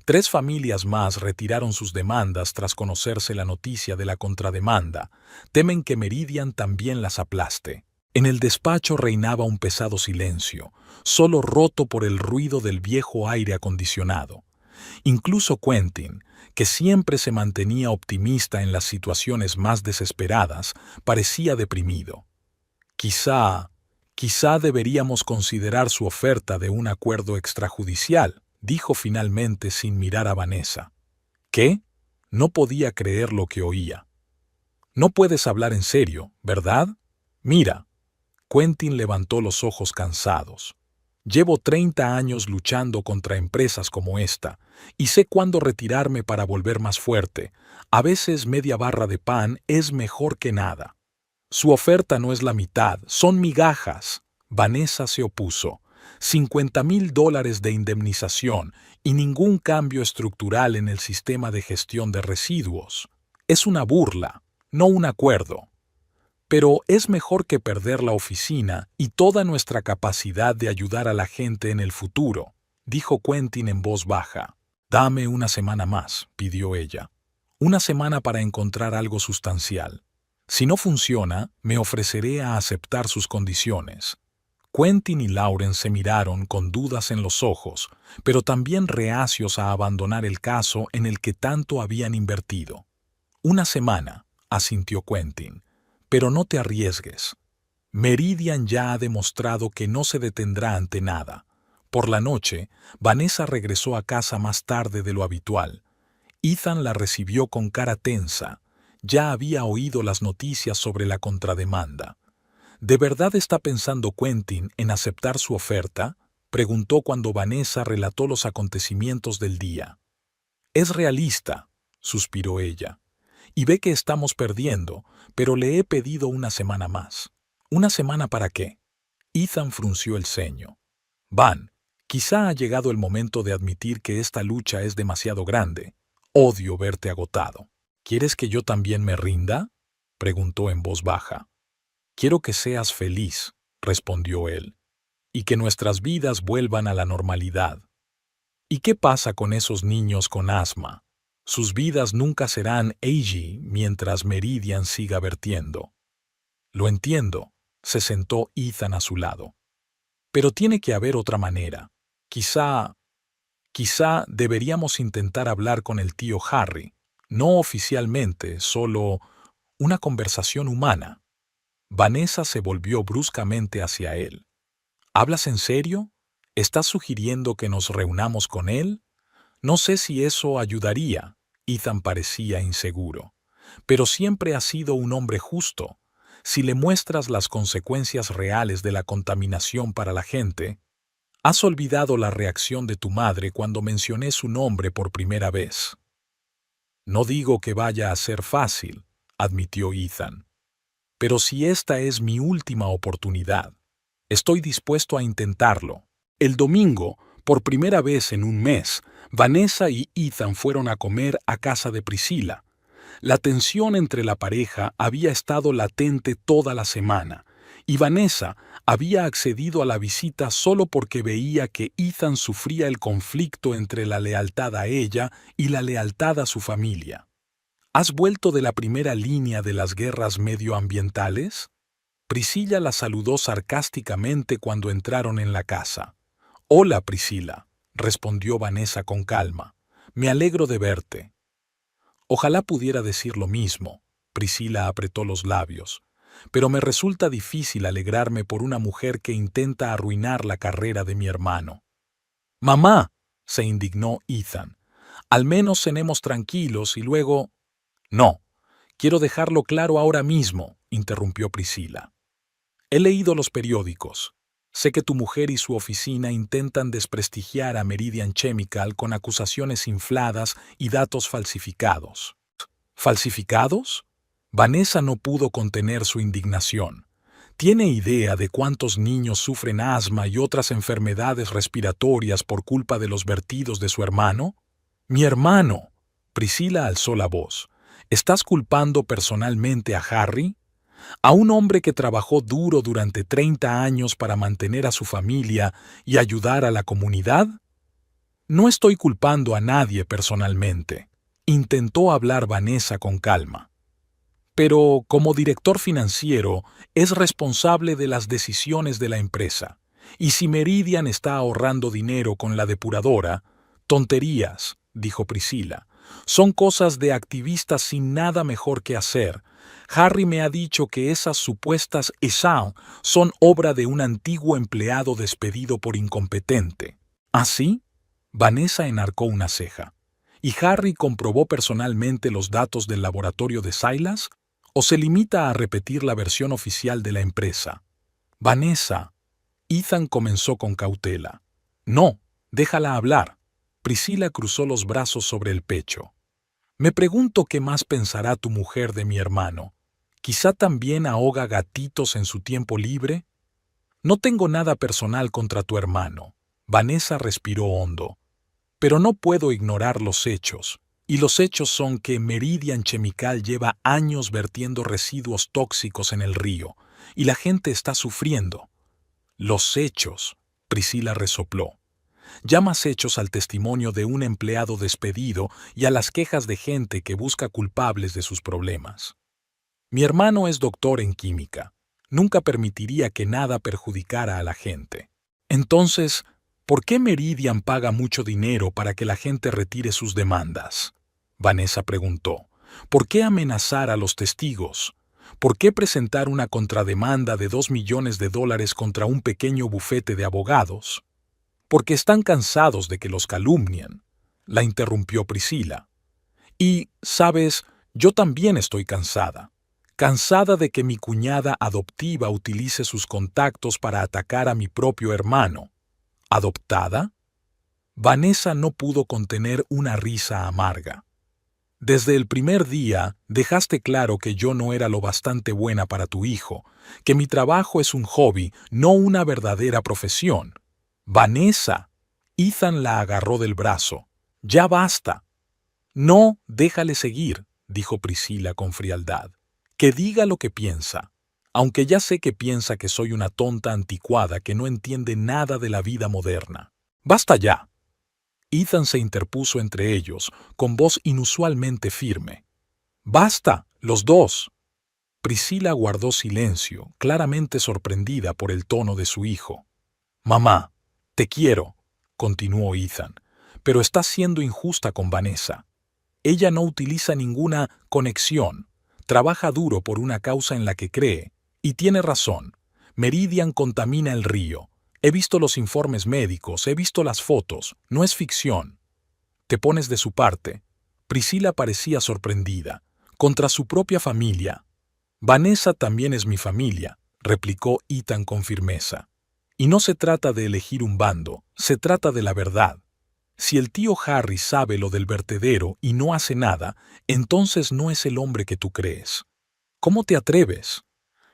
3 familias más retiraron sus demandas tras conocerse la noticia de la contrademanda. Temen que Meridian también las aplaste. En el despacho reinaba un pesado silencio, solo roto por el ruido del viejo aire acondicionado. Incluso Quentin, que siempre se mantenía optimista en las situaciones más desesperadas, parecía deprimido. Quizá deberíamos considerar su oferta de un acuerdo extrajudicial», dijo finalmente sin mirar a Vanessa. ¿Qué? No podía creer lo que oía. No puedes hablar en serio, ¿verdad? Mira. Quentin levantó los ojos cansados. Llevo 30 años luchando contra empresas como esta, y sé cuándo retirarme para volver más fuerte. A veces media barra de pan es mejor que nada. Su oferta no es la mitad, son migajas. Vanessa se opuso. $50,000 de indemnización y ningún cambio estructural en el sistema de gestión de residuos. Es una burla, no un acuerdo. Pero es mejor que perder la oficina y toda nuestra capacidad de ayudar a la gente en el futuro, dijo Quentin en voz baja. Dame una semana más, pidió ella. Una semana para encontrar algo sustancial. Si no funciona, me ofreceré a aceptar sus condiciones. Quentin y Lauren se miraron con dudas en los ojos, pero también reacios a abandonar el caso en el que tanto habían invertido. Una semana, asintió Quentin. Pero no te arriesgues. Meridian ya ha demostrado que no se detendrá ante nada. Por la noche, Vanessa regresó a casa más tarde de lo habitual. Ethan la recibió con cara tensa. Ya había oído las noticias sobre la contrademanda. ¿De verdad está pensando Quentin en aceptar su oferta?, preguntó cuando Vanessa relató los acontecimientos del día. Es realista, suspiró ella. Y ve que estamos perdiendo, pero le he pedido una semana más. ¿Una semana para qué? Ethan frunció el ceño. Van, quizá ha llegado el momento de admitir que esta lucha es demasiado grande. Odio verte agotado. ¿Quieres que yo también me rinda?, preguntó en voz baja. Quiero que seas feliz, respondió él, y que nuestras vidas vuelvan a la normalidad. ¿Y qué pasa con esos niños con asma? Sus vidas nunca serán AG mientras Meridian siga vertiendo. Lo entiendo, se sentó Ethan a su lado. Pero tiene que haber otra manera. Quizá deberíamos intentar hablar con el tío Harry. No oficialmente, solo una conversación humana. Vanessa se volvió bruscamente hacia él. ¿Hablas en serio? ¿Estás sugiriendo que nos reunamos con él? No sé si eso ayudaría. Ethan parecía inseguro. Pero siempre ha sido un hombre justo. Si le muestras las consecuencias reales de la contaminación para la gente, has olvidado la reacción de tu madre cuando mencioné su nombre por primera vez. No digo que vaya a ser fácil, admitió Ethan. Pero si esta es mi última oportunidad, estoy dispuesto a intentarlo. El domingo, por primera vez en un mes, Vanessa y Ethan fueron a comer a casa de Priscilla. La tensión entre la pareja había estado latente toda la semana, y Vanessa había accedido a la visita solo porque veía que Ethan sufría el conflicto entre la lealtad a ella y la lealtad a su familia. ¿Has vuelto de la primera línea de las guerras medioambientales? Priscilla la saludó sarcásticamente cuando entraron en la casa. Hola, Priscilla, respondió Vanessa con calma. Me alegro de verte. Ojalá pudiera decir lo mismo. Priscilla apretó los labios. Pero me resulta difícil alegrarme por una mujer que intenta arruinar la carrera de mi hermano. ¡Mamá!, se indignó Ethan. Al menos cenemos tranquilos y luego... No, quiero dejarlo claro ahora mismo, interrumpió Priscilla. He leído los periódicos. Sé que tu mujer y su oficina intentan desprestigiar a Meridian Chemical con acusaciones infladas y datos falsificados. ¿Falsificados? Vanessa no pudo contener su indignación. ¿Tiene idea de cuántos niños sufren asma y otras enfermedades respiratorias por culpa de los vertidos de su hermano? ¡Mi hermano! Priscilla alzó la voz. ¿Estás culpando personalmente a Harry? ¿A un hombre que trabajó duro durante 30 años para mantener a su familia y ayudar a la comunidad? No estoy culpando a nadie personalmente. Intentó hablar Vanessa con calma. Pero, como director financiero, es responsable de las decisiones de la empresa. Y si Meridian está ahorrando dinero con la depuradora, tonterías, dijo Priscilla. Son cosas de activistas sin nada mejor que hacer. Harry me ha dicho que esas supuestas ESAN son obra de un antiguo empleado despedido por incompetente. ¿Ah, sí? Vanessa enarcó una ceja. ¿Y Harry comprobó personalmente los datos del laboratorio de Silas? ¿O se limita a repetir la versión oficial de la empresa? Vanessa. Ethan comenzó con cautela. No, déjala hablar. Priscila cruzó los brazos sobre el pecho. Me pregunto qué más pensará tu mujer de mi hermano. ¿Quizá también ahoga gatitos en su tiempo libre? No tengo nada personal contra tu hermano. Vanessa respiró hondo. Pero no puedo ignorar los hechos. Y los hechos son que Meridian Chemical lleva años vertiendo residuos tóxicos en el río, y la gente está sufriendo. Los hechos, Priscila resopló. Llamas hechos al testimonio de un empleado despedido y a las quejas de gente que busca culpables de sus problemas. Mi hermano es doctor en química. Nunca permitiría que nada perjudicara a la gente. Entonces, ¿por qué Meridian paga mucho dinero para que la gente retire sus demandas? Vanessa preguntó. ¿Por qué amenazar a los testigos? ¿Por qué presentar una contrademanda de $2 millones contra un pequeño bufete de abogados? Porque están cansados de que los calumnien, la interrumpió Priscila. Y, sabes, yo también estoy cansada. Cansada de que mi cuñada adoptiva utilice sus contactos para atacar a mi propio hermano. ¿Adoptada? Vanessa no pudo contener una risa amarga. Desde el primer día dejaste claro que yo no era lo bastante buena para tu hijo, que mi trabajo es un hobby, no una verdadera profesión. Vanessa. Ethan la agarró del brazo. Ya basta. No, déjale seguir, dijo Priscila con frialdad. Que diga lo que piensa. Aunque ya sé que piensa que soy una tonta anticuada que no entiende nada de la vida moderna. ¡Basta ya! Ethan se interpuso entre ellos, con voz inusualmente firme. ¡Basta, los dos! Priscila guardó silencio, claramente sorprendida por el tono de su hijo. Mamá, te quiero, continuó Ethan, pero estás siendo injusta con Vanessa. Ella no utiliza ninguna conexión, trabaja duro por una causa en la que cree, y tiene razón. Meridian contamina el río. He visto los informes médicos, he visto las fotos, no es ficción. Te pones de su parte. Priscila parecía sorprendida. Contra su propia familia. Vanessa también es mi familia, replicó Ethan con firmeza. Y no se trata de elegir un bando, se trata de la verdad. Si el tío Harry sabe lo del vertedero y no hace nada, entonces no es el hombre que tú crees. ¿Cómo te atreves?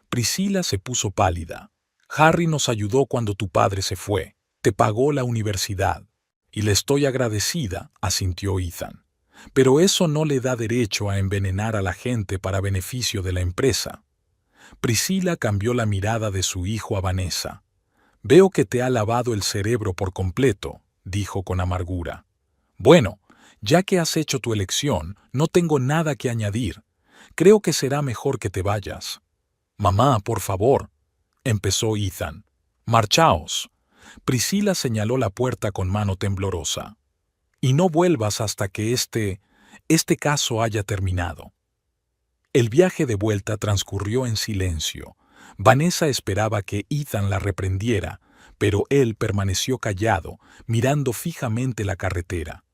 Priscila se puso pálida. Harry nos ayudó cuando tu padre se fue. Te pagó la universidad. Y le estoy agradecida, asintió Ethan. Pero eso no le da derecho a envenenar a la gente para beneficio de la empresa. Priscila cambió la mirada de su hijo a Vanessa. Veo que te ha lavado el cerebro por completo, dijo con amargura. Bueno, ya que has hecho tu elección, no tengo nada que añadir. Creo que será mejor que te vayas. Mamá, por favor, empezó Ethan. Marchaos. Priscila señaló la puerta con mano temblorosa. Y no vuelvas hasta que este caso haya terminado. El viaje de vuelta transcurrió en silencio. Vanessa esperaba que Ethan la reprendiera, pero él permaneció callado, mirando fijamente la carretera.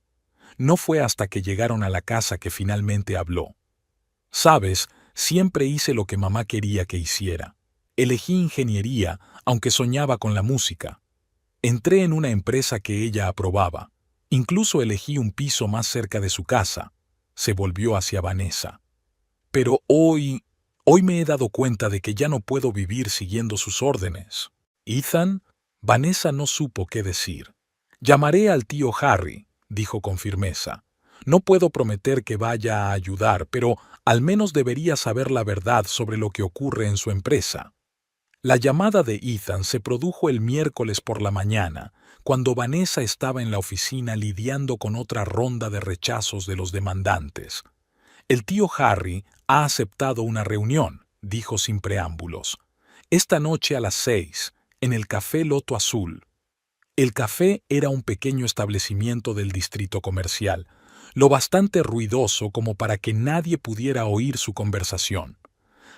No fue hasta que llegaron a la casa que finalmente habló. Sabes, siempre hice lo que mamá quería que hiciera. Elegí ingeniería, aunque soñaba con la música. Entré en una empresa que ella aprobaba. Incluso elegí un piso más cerca de su casa. Se volvió hacia Vanessa. Pero hoy me he dado cuenta de que ya no puedo vivir siguiendo sus órdenes. Ethan, Vanessa no supo qué decir. Llamaré al tío Harry, dijo con firmeza. No puedo prometer que vaya a ayudar, pero al menos debería saber la verdad sobre lo que ocurre en su empresa. La llamada de Ethan se produjo el miércoles por la mañana, cuando Vanessa estaba en la oficina lidiando con otra ronda de rechazos de los demandantes. El tío Harry ha aceptado una reunión, dijo sin preámbulos. Esta noche a las 6, en el Café Loto Azul. El café era un pequeño establecimiento del distrito comercial, lo bastante ruidoso como para que nadie pudiera oír su conversación.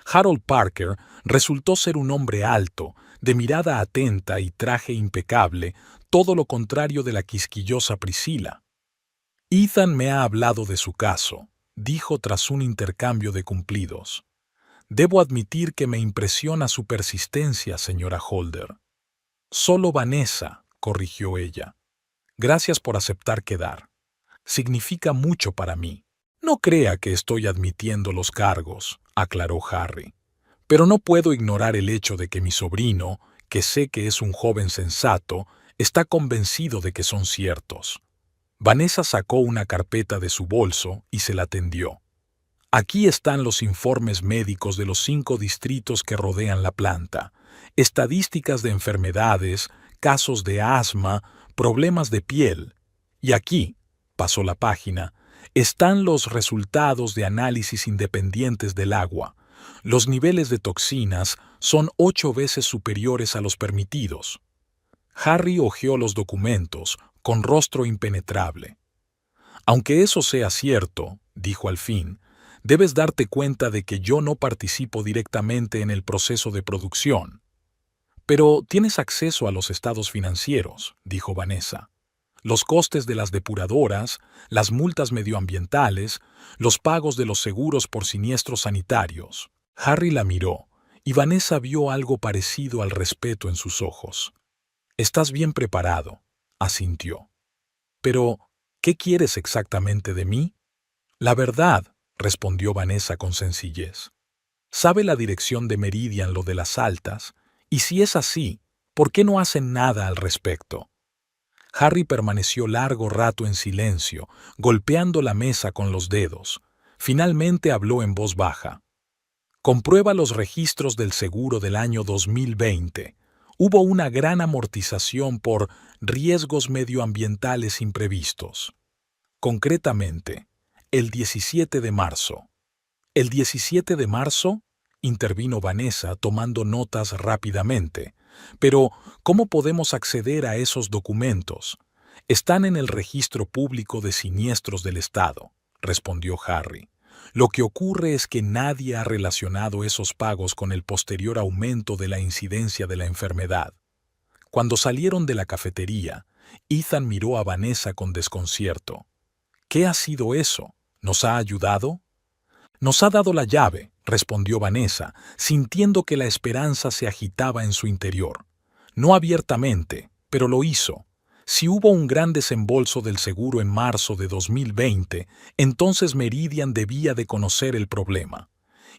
Harold Parker resultó ser un hombre alto, de mirada atenta y traje impecable, todo lo contrario de la quisquillosa Priscila. Ethan me ha hablado de su caso, dijo tras un intercambio de cumplidos. Debo admitir que me impresiona su persistencia, señora Holder. Solo Vanessa, corrigió ella. Gracias por aceptar quedar. Significa mucho para mí. No crea que estoy admitiendo los cargos, aclaró Harry. Pero no puedo ignorar el hecho de que mi sobrino, que sé que es un joven sensato, está convencido de que son ciertos. Vanessa sacó una carpeta de su bolso y se la tendió. Aquí están los informes médicos de los 5 distritos que rodean la planta, estadísticas de enfermedades, casos de asma, problemas de piel. Y aquí, pasó la página, están los resultados de análisis independientes del agua. Los niveles de toxinas son 8 veces superiores a los permitidos. Harry hojeó los documentos, con rostro impenetrable. Aunque eso sea cierto, dijo al fin, debes darte cuenta de que yo no participo directamente en el proceso de producción. Pero tienes acceso a los estados financieros, dijo Vanessa. Los costes de las depuradoras, las multas medioambientales, los pagos de los seguros por siniestros sanitarios. Harry la miró, y Vanessa vio algo parecido al respeto en sus ojos. «Estás bien preparado», asintió. «Pero, ¿qué quieres exactamente de mí?» «La verdad», respondió Vanessa con sencillez. «¿Sabe la dirección de Meridian lo de las altas? Y si es así, ¿por qué no hacen nada al respecto?» Harry permaneció largo rato en silencio, golpeando la mesa con los dedos. Finalmente habló en voz baja. «Comprueba los registros del seguro del año 2020. Hubo una gran amortización por riesgos medioambientales imprevistos. Concretamente, el 17 de marzo. ¿El 17 de marzo?» intervino Vanessa tomando notas rápidamente. «Pero, ¿cómo podemos acceder a esos documentos?» «Están en el registro público de siniestros del Estado», respondió Harry. «Lo que ocurre es que nadie ha relacionado esos pagos con el posterior aumento de la incidencia de la enfermedad». Cuando salieron de la cafetería, Ethan miró a Vanessa con desconcierto. «¿Qué ha sido eso? ¿Nos ha ayudado?» «Nos ha dado la llave», respondió Vanessa, sintiendo que la esperanza se agitaba en su interior. No abiertamente, pero lo hizo. Si hubo un gran desembolso del seguro en marzo de 2020, entonces Meridian debía de conocer el problema.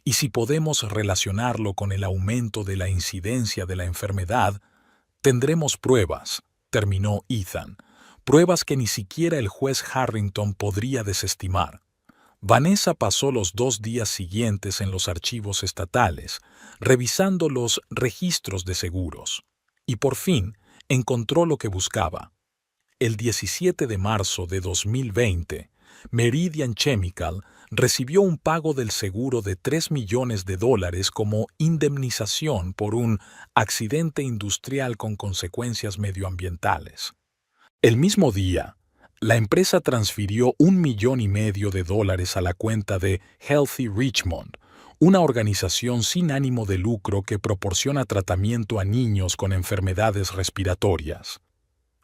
Y si podemos relacionarlo con el aumento de la incidencia de la enfermedad, tendremos pruebas, terminó Ethan, pruebas que ni siquiera el juez Harrington podría desestimar. Vanessa pasó los 2 días siguientes en los archivos estatales, revisando los registros de seguros, y por fin encontró lo que buscaba. El 17 de marzo de 2020, Meridian Chemical recibió un pago del seguro de $3 millones como indemnización por un accidente industrial con consecuencias medioambientales. El mismo día, la empresa transfirió $1,5 millones a la cuenta de Healthy Richmond, una organización sin ánimo de lucro que proporciona tratamiento a niños con enfermedades respiratorias.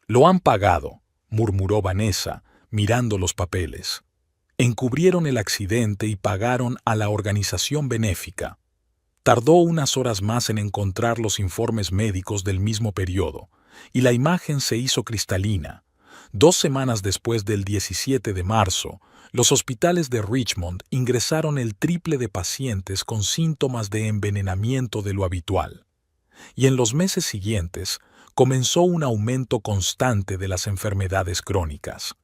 «Lo han pagado», murmuró Vanessa, mirando los papeles. Encubrieron el accidente y pagaron a la organización benéfica. Tardó unas horas más en encontrar los informes médicos del mismo periodo, y la imagen se hizo cristalina. 2 semanas después del 17 de marzo, los hospitales de Richmond ingresaron el triple de pacientes con síntomas de envenenamiento de lo habitual. Y en los meses siguientes, comenzó un aumento constante de las enfermedades crónicas.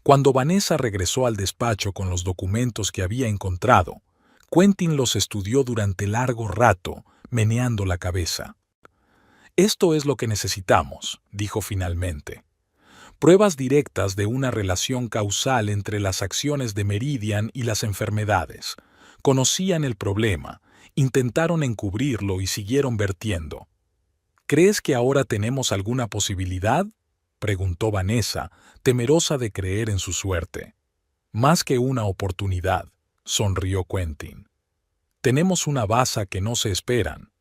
Cuando Vanessa regresó al despacho con los documentos que había encontrado, Quentin los estudió durante largo rato, meneando la cabeza. «Esto es lo que necesitamos», dijo finalmente. «Pruebas directas de una relación causal entre las acciones de Meridian y las enfermedades. Conocían el problema, intentaron encubrirlo y siguieron vertiendo». «¿Crees que ahora tenemos alguna posibilidad?», preguntó Vanessa, temerosa de creer en su suerte. «Más que una oportunidad», sonrió Quentin. «Tenemos una baza que no se esperan».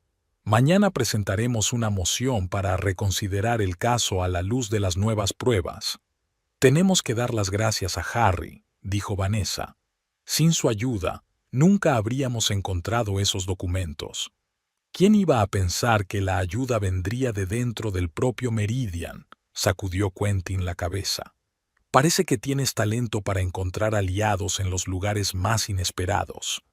Mañana presentaremos una moción para reconsiderar el caso a la luz de las nuevas pruebas. Tenemos que dar las gracias a Harry, dijo Vanessa. Sin su ayuda, nunca habríamos encontrado esos documentos. ¿Quién iba a pensar que la ayuda vendría de dentro del propio Meridian? Sacudió Quentin la cabeza. Parece que tienes talento para encontrar aliados en los lugares más inesperados.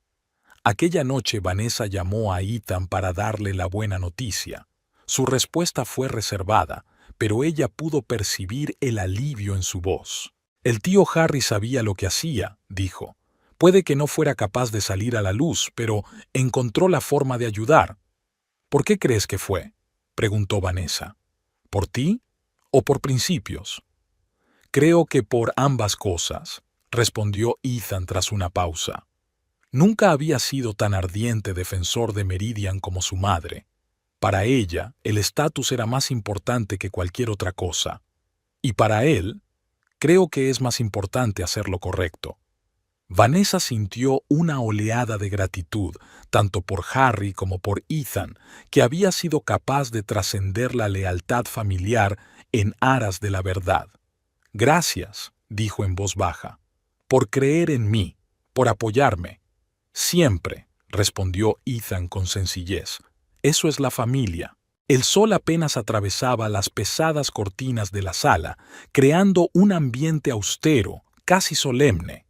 Aquella noche Vanessa llamó a Ethan para darle la buena noticia. Su respuesta fue reservada, pero ella pudo percibir el alivio en su voz. El tío Harry sabía lo que hacía, dijo. Puede que no fuera capaz de salir a la luz, pero encontró la forma de ayudar. ¿Por qué crees que fue?, preguntó Vanessa. ¿Por ti o por principios? Creo que por ambas cosas, respondió Ethan tras una pausa. Nunca había sido tan ardiente defensor de Meridian como su madre. Para ella, el estatus era más importante que cualquier otra cosa. Y para él, creo que es más importante hacer lo correcto. Vanessa sintió una oleada de gratitud, tanto por Harry como por Ethan, que había sido capaz de trascender la lealtad familiar en aras de la verdad. Gracias, dijo en voz baja, por creer en mí, por apoyarme. Siempre, respondió Ethan con sencillez. Eso es la familia. El sol apenas atravesaba las pesadas cortinas de la sala, creando un ambiente austero, casi solemne.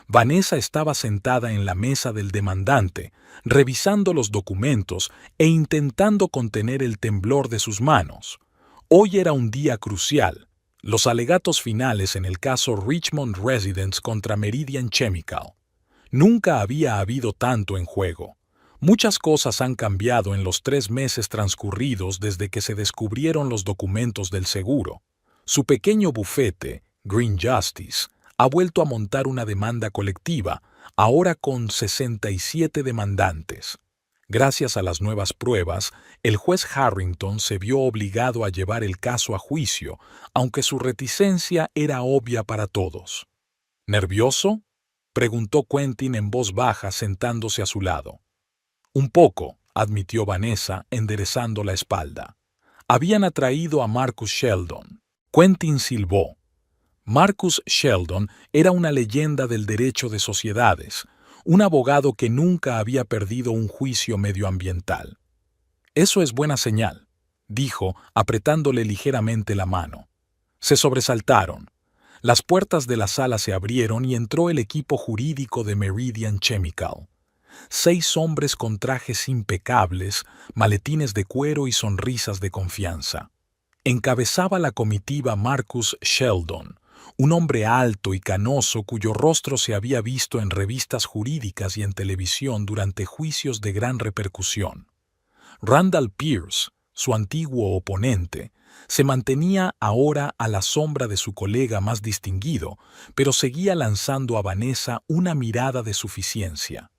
Vanessa estaba sentada en la mesa del demandante, revisando los documentos e intentando contener el temblor de sus manos. Hoy era un día crucial, los alegatos finales en el caso Richmond Residence contra Meridian Chemical. Nunca había habido tanto en juego. Muchas cosas han cambiado en los 3 meses transcurridos desde que se descubrieron los documentos del seguro. Su pequeño bufete, Green Justice, ha vuelto a montar una demanda colectiva, ahora con 67 demandantes. Gracias a las nuevas pruebas, el juez Harrington se vio obligado a llevar el caso a juicio, aunque su reticencia era obvia para todos. ¿Nervioso?, preguntó Quentin en voz baja sentándose a su lado. Un poco, admitió Vanessa, enderezando la espalda. Habían atraído a Marcus Sheldon. Quentin silbó. Marcus Sheldon era una leyenda del derecho de sociedades, un abogado que nunca había perdido un juicio medioambiental. Eso es buena señal, dijo, apretándole ligeramente la mano. Se sobresaltaron. Las puertas de la sala se abrieron y entró el equipo jurídico de Meridian Chemical. 6 hombres con trajes impecables, maletines de cuero y sonrisas de confianza. Encabezaba la comitiva Marcus Sheldon, un hombre alto y canoso cuyo rostro se había visto en revistas jurídicas y en televisión durante juicios de gran repercusión. Randall Pierce, su antiguo oponente, se mantenía ahora a la sombra de su colega más distinguido, pero seguía lanzando a Vanessa una mirada de suficiencia.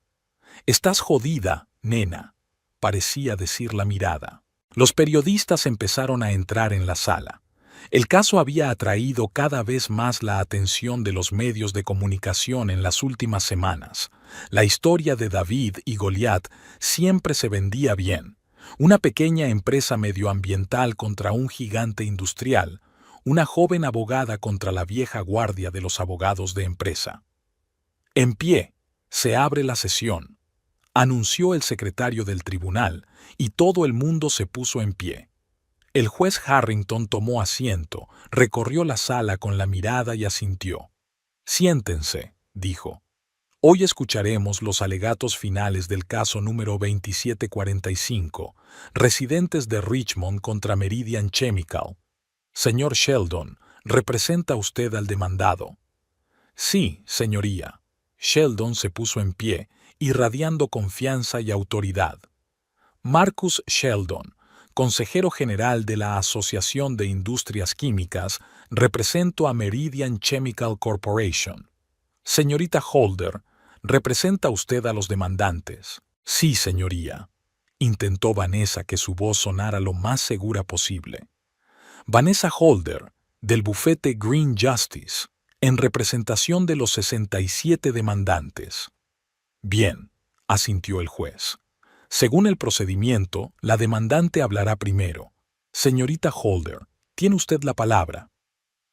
«Estás jodida, nena», parecía decir la mirada. Los periodistas empezaron a entrar en la sala. El caso había atraído cada vez más la atención de los medios de comunicación en las últimas semanas. La historia de David y Goliat siempre se vendía bien. Una pequeña empresa medioambiental contra un gigante industrial, una joven abogada contra la vieja guardia de los abogados de empresa. En pie, se abre la sesión, anunció el secretario del tribunal, y todo el mundo se puso en pie. El juez Harrington tomó asiento, recorrió la sala con la mirada y asintió. «Siéntense», dijo. «Hoy escucharemos los alegatos finales del caso número 2745, residentes de Richmond contra Meridian Chemical. Señor Sheldon, ¿representa usted al demandado?» «Sí, señoría». Sheldon se puso en pie, irradiando confianza y autoridad. «Marcus Sheldon, consejero general de la Asociación de Industrias Químicas, represento a Meridian Chemical Corporation». «Señorita Holder, ¿representa usted a los demandantes?» «Sí, señoría», intentó Vanessa que su voz sonara lo más segura posible. «Vanessa Holder, del bufete Green Justice, en representación de los 67 demandantes». «Bien», asintió el juez. Según el procedimiento, la demandante hablará primero. Señorita Holder, tiene usted la palabra.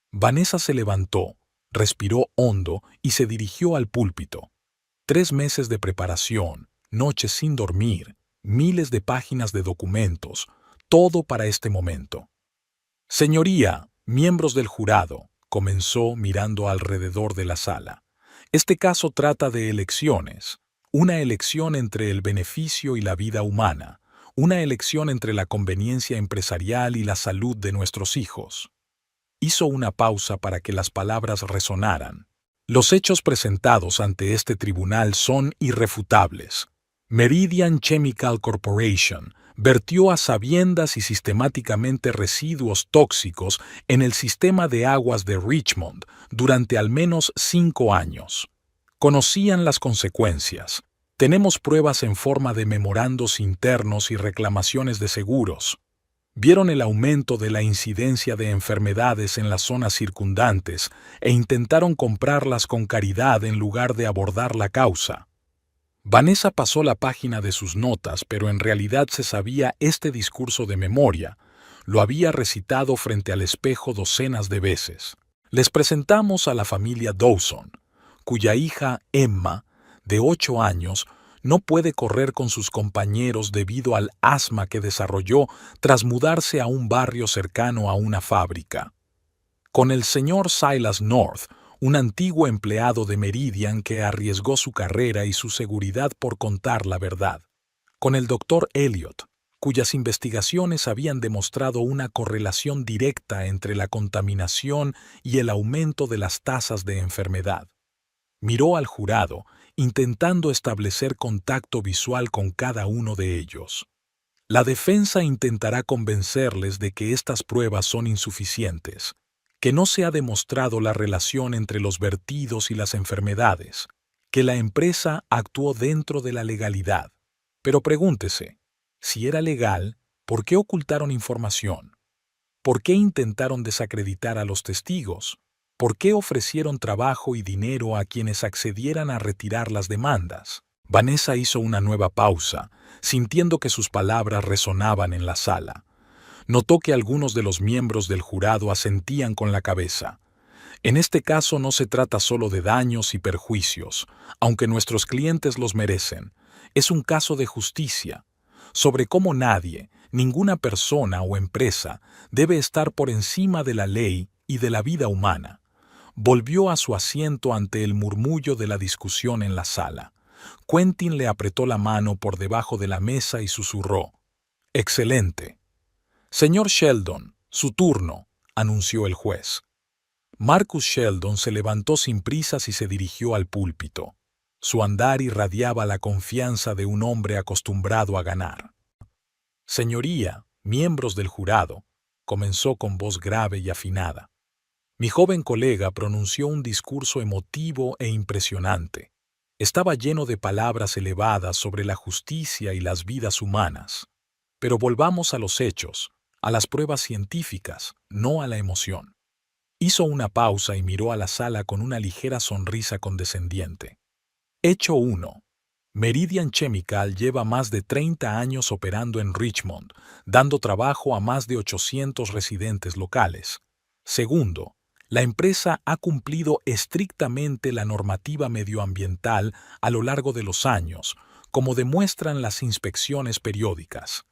Vanessa se levantó, respiró hondo y se dirigió al púlpito. 3 meses de preparación, noches sin dormir, miles de páginas de documentos, todo para este momento. Señoría, miembros del jurado, comenzó mirando alrededor de la sala. Este caso trata de elecciones. Una elección entre el beneficio y la vida humana. Una elección entre la conveniencia empresarial y la salud de nuestros hijos. Hizo una pausa para que las palabras resonaran. Los hechos presentados ante este tribunal son irrefutables. Meridian Chemical Corporation vertió a sabiendas y sistemáticamente residuos tóxicos en el sistema de aguas de Richmond durante al menos 5 años. Conocían las consecuencias. Tenemos pruebas en forma de memorandos internos y reclamaciones de seguros. Vieron el aumento de la incidencia de enfermedades en las zonas circundantes e intentaron comprarlas con caridad en lugar de abordar la causa. Vanessa pasó la página de sus notas, pero en realidad se sabía este discurso de memoria. Lo había recitado frente al espejo docenas de veces. Les presentamos a la familia Dawson, cuya hija Emma, de 8 años, no puede correr con sus compañeros debido al asma que desarrolló tras mudarse a un barrio cercano a una fábrica. Con el señor Silas North, un antiguo empleado de Meridian que arriesgó su carrera y su seguridad por contar la verdad. Con el doctor Elliot, cuyas investigaciones habían demostrado una correlación directa entre la contaminación y el aumento de las tasas de enfermedad. Miró al jurado, intentando establecer contacto visual con cada uno de ellos. La defensa intentará convencerles de que estas pruebas son insuficientes, que no se ha demostrado la relación entre los vertidos y las enfermedades, que la empresa actuó dentro de la legalidad. Pero pregúntese, si era legal, ¿por qué ocultaron información? ¿Por qué intentaron desacreditar a los testigos? ¿Por qué ofrecieron trabajo y dinero a quienes accedieran a retirar las demandas? Vanessa hizo una nueva pausa, sintiendo que sus palabras resonaban en la sala. Notó que algunos de los miembros del jurado asentían con la cabeza. En este caso no se trata solo de daños y perjuicios, aunque nuestros clientes los merecen. Es un caso de justicia, sobre cómo nadie, ninguna persona o empresa, debe estar por encima de la ley y de la vida humana. Volvió a su asiento ante el murmullo de la discusión en la sala. Quentin le apretó la mano por debajo de la mesa y susurró: «Excelente». «Señor Sheldon, su turno», anunció el juez. Marcus Sheldon se levantó sin prisas y se dirigió al púlpito. Su andar irradiaba la confianza de un hombre acostumbrado a ganar. «Señoría, miembros del jurado», comenzó con voz grave y afinada. Mi joven colega pronunció un discurso emotivo e impresionante. Estaba lleno de palabras elevadas sobre la justicia y las vidas humanas. Pero volvamos a los hechos, a las pruebas científicas, no a la emoción. Hizo una pausa y miró a la sala con una ligera sonrisa condescendiente. Hecho 1. Meridian Chemical lleva más de 30 años operando en Richmond, dando trabajo a más de 800 residentes locales. Segundo, la empresa ha cumplido estrictamente la normativa medioambiental a lo largo de los años, como demuestran las inspecciones periódicas.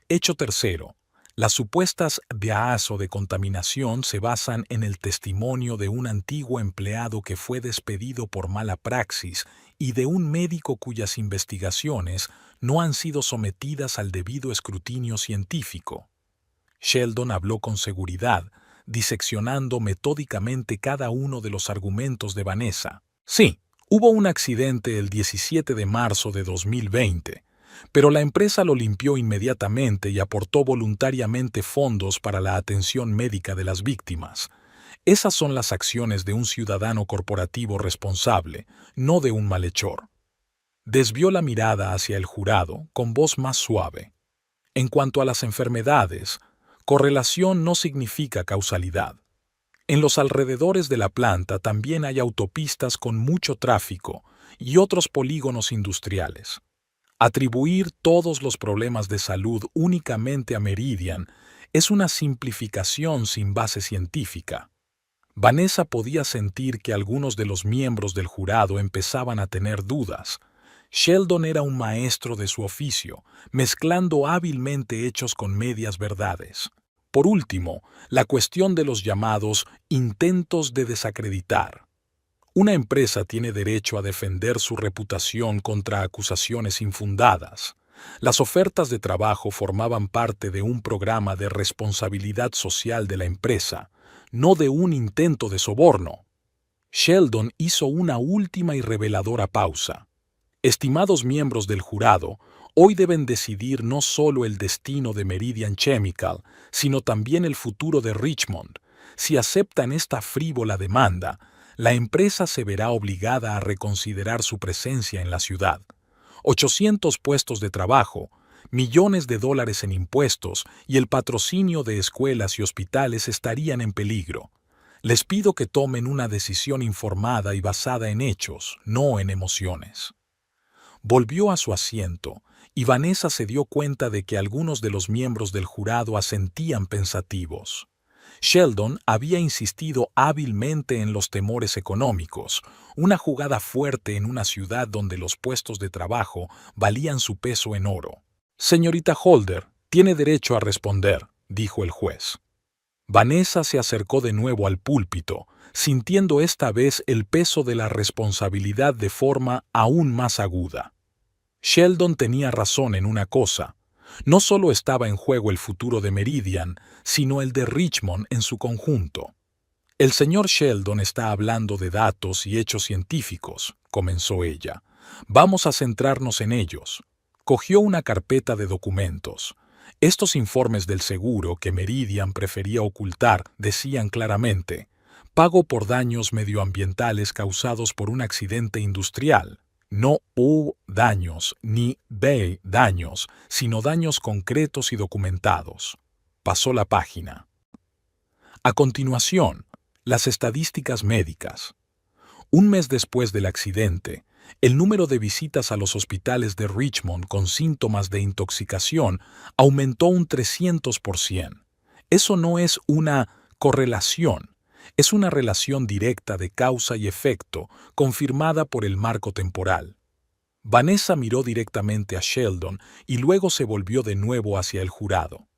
Hecho tercero, las supuestas bias o de contaminación se basan en el testimonio de un antiguo empleado que fue despedido por mala praxis y de un médico cuyas investigaciones no han sido sometidas al debido escrutinio científico. Sheldon habló con seguridad, diseccionando metódicamente cada uno de los argumentos de Vanessa. Sí, hubo un accidente el 17 de marzo de 2020, pero la empresa lo limpió inmediatamente y aportó voluntariamente fondos para la atención médica de las víctimas. Esas son las acciones de un ciudadano corporativo responsable, no de un malhechor. Desvió la mirada hacia el jurado con voz más suave. En cuanto a las enfermedades, correlación no significa causalidad. En los alrededores de la planta también hay autopistas con mucho tráfico y otros polígonos industriales. Atribuir todos los problemas de salud únicamente a Meridian es una simplificación sin base científica. Vanessa podía sentir que algunos de los miembros del jurado empezaban a tener dudas. Sheldon era un maestro de su oficio, mezclando hábilmente hechos con medias verdades. Por último, la cuestión de los llamados intentos de desacreditar. Una empresa tiene derecho a defender su reputación contra acusaciones infundadas. Las ofertas de trabajo formaban parte de un programa de responsabilidad social de la empresa, no de un intento de soborno. Sheldon hizo una última y reveladora pausa. Estimados miembros del jurado, hoy deben decidir no solo el destino de Meridian Chemical, sino también el futuro de Richmond. Si aceptan esta frívola demanda, la empresa se verá obligada a reconsiderar su presencia en la ciudad. 800 puestos de trabajo, millones de dólares en impuestos y el patrocinio de escuelas y hospitales estarían en peligro. Les pido que tomen una decisión informada y basada en hechos, no en emociones. Volvió a su asiento, y Vanessa se dio cuenta de que algunos de los miembros del jurado asentían pensativos. Sheldon había insistido hábilmente en los temores económicos, una jugada fuerte en una ciudad donde los puestos de trabajo valían su peso en oro. Señorita Holder, tiene derecho a responder, dijo el juez. Vanessa se acercó de nuevo al púlpito, sintiendo esta vez el peso de la responsabilidad de forma aún más aguda. Sheldon tenía razón en una cosa. No solo estaba en juego el futuro de Meridian, sino el de Richmond en su conjunto. El señor Sheldon está hablando de datos y hechos científicos, comenzó ella. Vamos a centrarnos en ellos. Cogió una carpeta de documentos. Estos informes del seguro que Meridian prefería ocultar decían claramente: pago por daños medioambientales causados por un accidente industrial. No hubo daños ni daños, sino daños concretos y documentados. Pasó la página. A continuación, las estadísticas médicas. Un mes después del accidente, el número de visitas a los hospitales de Richmond con síntomas de intoxicación aumentó un 300%. Eso no es una correlación. Es una relación directa de causa y efecto, confirmada por el marco temporal. Vanessa miró directamente a Sheldon y luego se volvió de nuevo hacia el jurado.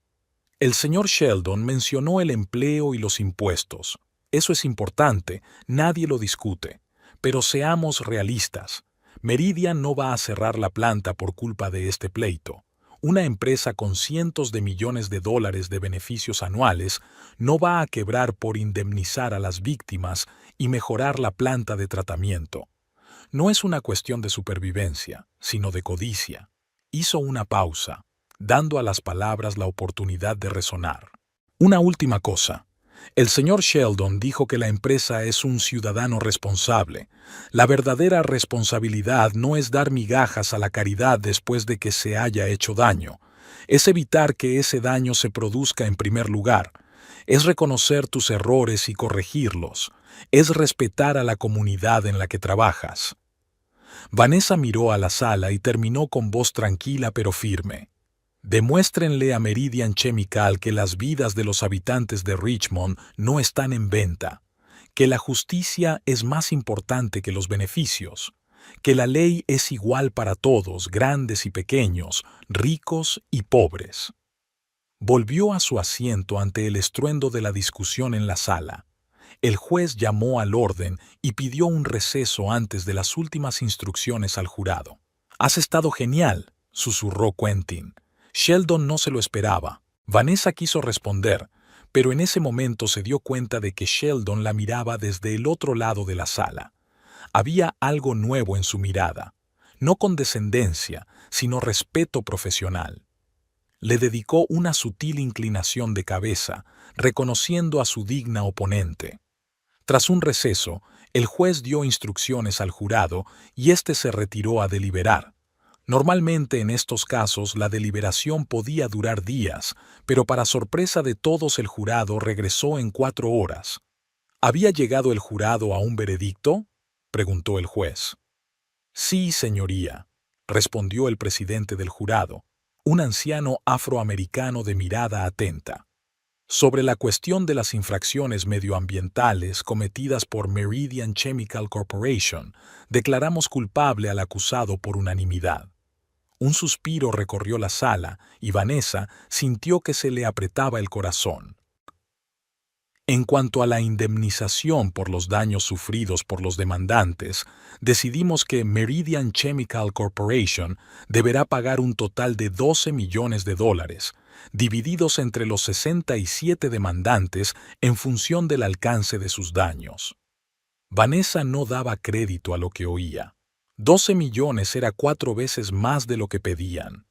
El señor Sheldon mencionó el empleo y los impuestos. Eso es importante, nadie lo discute. Pero seamos realistas. Meridian no va a cerrar la planta por culpa de este pleito. Una empresa con cientos de millones de dólares de beneficios anuales no va a quebrar por indemnizar a las víctimas y mejorar la planta de tratamiento. No es una cuestión de supervivencia, sino de codicia. Hizo una pausa, dando a las palabras la oportunidad de resonar. Una última cosa. El señor Sheldon dijo que la empresa es un ciudadano responsable. La verdadera responsabilidad no es dar migajas a la caridad después de que se haya hecho daño. Es evitar que ese daño se produzca en primer lugar. Es reconocer tus errores y corregirlos. Es respetar a la comunidad en la que trabajas. Vanessa miró a la sala y terminó con voz tranquila pero firme. Demuéstrenle a Meridian Chemical que las vidas de los habitantes de Richmond no están en venta, que la justicia es más importante que los beneficios, que la ley es igual para todos, grandes y pequeños, ricos y pobres. Volvió a su asiento ante el estruendo de la discusión en la sala. El juez llamó al orden y pidió un receso antes de las últimas instrucciones al jurado. «Has estado genial», susurró Quentin. Sheldon no se lo esperaba. Vanessa quiso responder, pero en ese momento se dio cuenta de que Sheldon la miraba desde el otro lado de la sala. Había algo nuevo en su mirada, no condescendencia, sino respeto profesional. Le dedicó una sutil inclinación de cabeza, reconociendo a su digna oponente. Tras un receso, el juez dio instrucciones al jurado y éste se retiró a deliberar. Normalmente en estos casos la deliberación podía durar días, pero para sorpresa de todos el jurado regresó en 4 horas. ¿Había llegado el jurado a un veredicto?, preguntó el juez. Sí, señoría. respondió el presidente del jurado, un anciano afroamericano de mirada atenta. Sobre la cuestión de las infracciones medioambientales cometidas por Meridian Chemical Corporation, declaramos culpable al acusado por unanimidad. Un suspiro recorrió la sala y Vanessa sintió que se le apretaba el corazón. En cuanto a la indemnización por los daños sufridos por los demandantes, decidimos que Meridian Chemical Corporation deberá pagar un total de $12 millones, divididos entre los 67 demandantes en función del alcance de sus daños. Vanessa no daba crédito a lo que oía. 12 millones era 4 veces más de lo que pedían.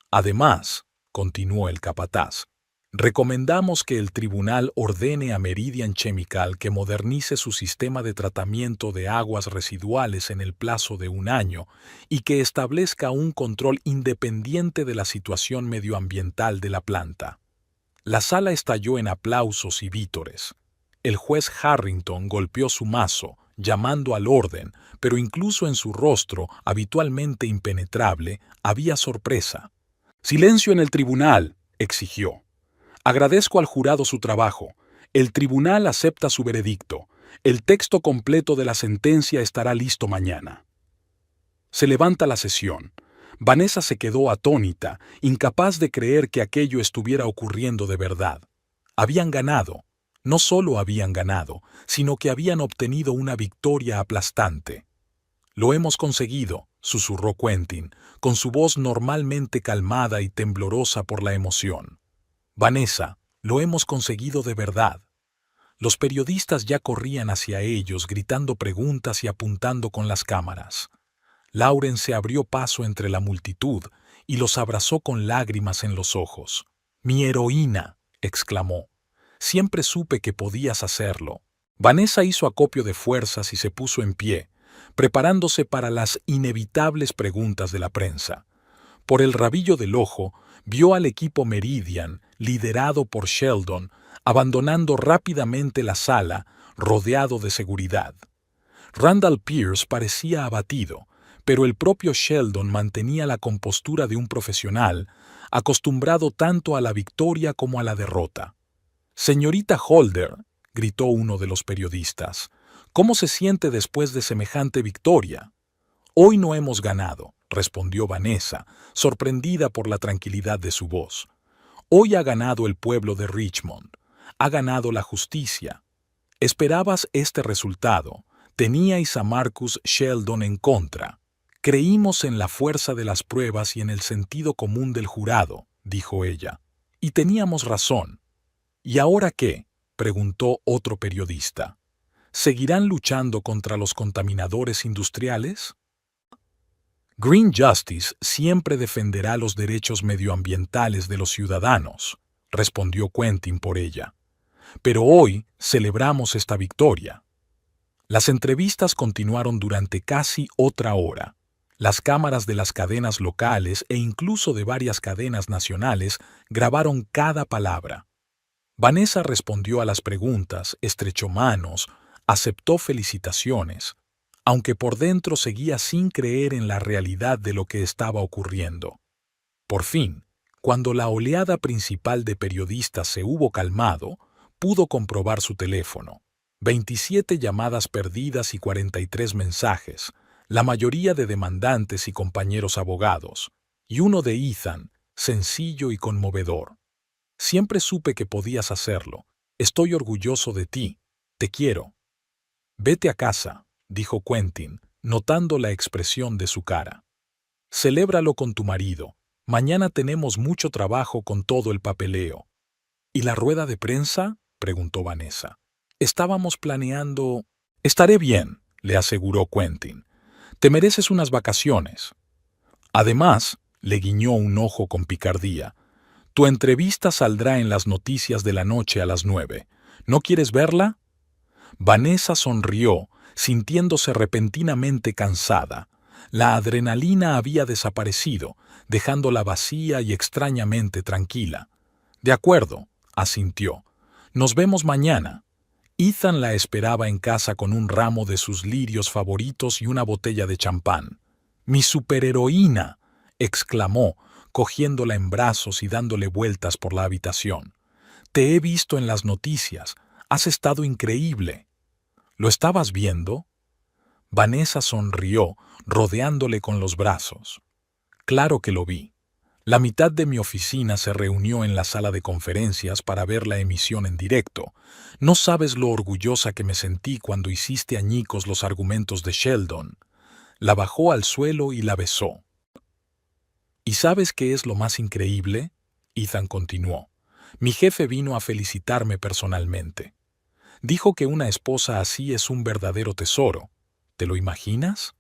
Además, continuó el capataz, recomendamos que el tribunal ordene a Meridian Chemical que modernice su sistema de tratamiento de aguas residuales en el plazo de 1 año y que establezca un control independiente de la situación medioambiental de la planta. La sala estalló en aplausos y vítores. El juez Harrington golpeó su mazo, llamando al orden, pero incluso en su rostro, habitualmente impenetrable, había sorpresa. «Silencio en el tribunal», exigió. «Agradezco al jurado su trabajo. El tribunal acepta su veredicto. El texto completo de la sentencia estará listo mañana». Se levanta la sesión. Vanessa se quedó atónita, incapaz de creer que aquello estuviera ocurriendo de verdad. Habían ganado. No solo habían ganado, sino que habían obtenido una victoria aplastante. «Lo hemos conseguido», susurró Quentin, con su voz normalmente calmada y temblorosa por la emoción. «Vanessa, lo hemos conseguido de verdad». Los periodistas ya corrían hacia ellos, gritando preguntas y apuntando con las cámaras. Lauren se abrió paso entre la multitud y los abrazó con lágrimas en los ojos. «Mi heroína», exclamó. «Siempre supe que podías hacerlo». Vanessa hizo acopio de fuerzas y se puso en pie, preparándose para las inevitables preguntas de la prensa. Por el rabillo del ojo, vio al equipo Meridian, liderado por Sheldon, abandonando rápidamente la sala, rodeado de seguridad. Randall Pierce parecía abatido, pero el propio Sheldon mantenía la compostura de un profesional, acostumbrado tanto a la victoria como a la derrota. «Señorita Holder», gritó uno de los periodistas, «¿cómo se siente después de semejante victoria?» «Hoy no hemos ganado», respondió Vanessa, sorprendida por la tranquilidad de su voz. «Hoy ha ganado el pueblo de Richmond. Ha ganado la justicia. Esperabas este resultado. Teníais a Marcus Sheldon en contra. Creímos en la fuerza de las pruebas y en el sentido común del jurado», dijo ella. «Y teníamos razón». «¿Y ahora qué?», preguntó otro periodista. «¿Seguirán luchando contra los contaminadores industriales?» «Green Justice siempre defenderá los derechos medioambientales de los ciudadanos», respondió Quentin por ella. «Pero hoy celebramos esta victoria». Las entrevistas continuaron durante casi otra hora. Las cámaras de las cadenas locales e incluso de varias cadenas nacionales grabaron cada palabra. Vanessa respondió a las preguntas, estrechó manos, aceptó felicitaciones, aunque por dentro seguía sin creer en la realidad de lo que estaba ocurriendo. Por fin, cuando la oleada principal de periodistas se hubo calmado, pudo comprobar su teléfono. 27 llamadas perdidas y 43 mensajes, la mayoría de demandantes y compañeros abogados, y uno de Ethan, sencillo y conmovedor. «Siempre supe que podías hacerlo. Estoy orgulloso de ti. Te quiero». «Vete a casa», dijo Quentin, notando la expresión de su cara. «Celébralo con tu marido. Mañana tenemos mucho trabajo con todo el papeleo». «¿Y la rueda de prensa?», preguntó Vanessa. «Estábamos planeando...». «Estaré bien», le aseguró Quentin. «Te mereces unas vacaciones». Además, le guiñó un ojo con picardía, «tu entrevista saldrá en las noticias de la noche a las 9. ¿No quieres verla?». Vanessa sonrió, sintiéndose repentinamente cansada. La adrenalina había desaparecido, dejándola vacía y extrañamente tranquila. «De acuerdo», asintió. «Nos vemos mañana». Ethan la esperaba en casa con un ramo de sus lirios favoritos y una botella de champán. ¡Mi superheroína!, exclamó, cogiéndola en brazos y dándole vueltas por la habitación. Te he visto en las noticias. Has estado increíble. ¿Lo estabas viendo? Vanessa sonrió, rodeándole con los brazos. Claro que lo vi. La mitad de mi oficina se reunió en la sala de conferencias para ver la emisión en directo. No sabes lo orgullosa que me sentí cuando hiciste añicos los argumentos de Sheldon. La bajó al suelo y la besó. ¿Y sabes qué es lo más increíble?, Ethan continuó. Mi jefe vino a felicitarme personalmente. Dijo que una esposa así es un verdadero tesoro. ¿Te lo imaginas?